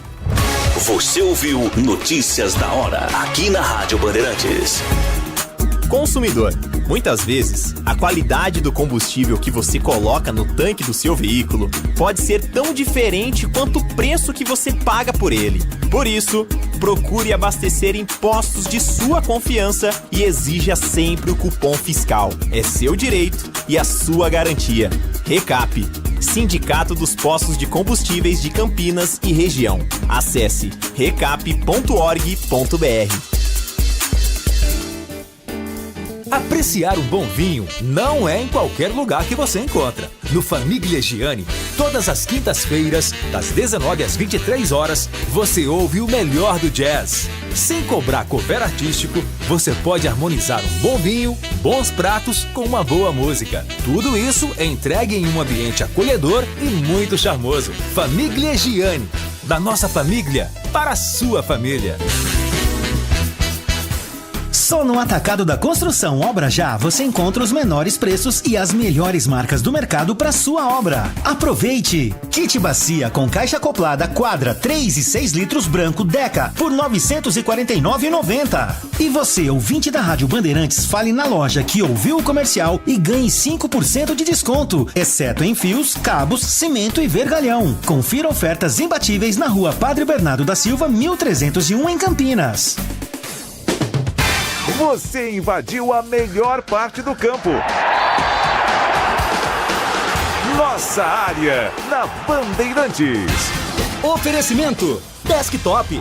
[SPEAKER 9] Você ouviu Notícias da Hora, aqui na Rádio Bandeirantes.
[SPEAKER 12] Consumidor, muitas vezes, a qualidade do combustível que você coloca no tanque do seu veículo pode ser tão diferente quanto o preço que você paga por ele. Por isso, procure abastecer em postos de sua confiança e exija sempre o cupom fiscal. É seu direito e a sua garantia. Recap, Sindicato dos Postos de Combustíveis de Campinas e Região. Acesse recap.org.br.
[SPEAKER 10] Apreciar um bom vinho não é em qualquer lugar que você encontra. No Famiglia Gianni, todas as quintas-feiras, das 19 às 23 horas, você ouve o melhor do jazz. Sem cobrar cover artístico, você pode harmonizar um bom vinho, bons pratos com uma boa música. Tudo isso é entregue em um ambiente acolhedor e muito charmoso. Famiglia Gianni, da nossa família para a sua família.
[SPEAKER 5] Só no Atacado da Construção Obra Já você encontra os menores preços e as melhores marcas do mercado para sua obra. Aproveite! Kit bacia com caixa acoplada quadra 3 e 6 litros branco Deca por R$ 949,90. E você, ouvinte da Rádio Bandeirantes, fale na loja que ouviu o comercial e ganhe 5% de desconto, exceto em fios, cabos, cimento e vergalhão. Confira ofertas imbatíveis na Rua Padre Bernardo da Silva, 1301 em Campinas.
[SPEAKER 1] Você invadiu a melhor parte do campo. Nossa área, na Bandeirantes.
[SPEAKER 5] Oferecimento Desktop,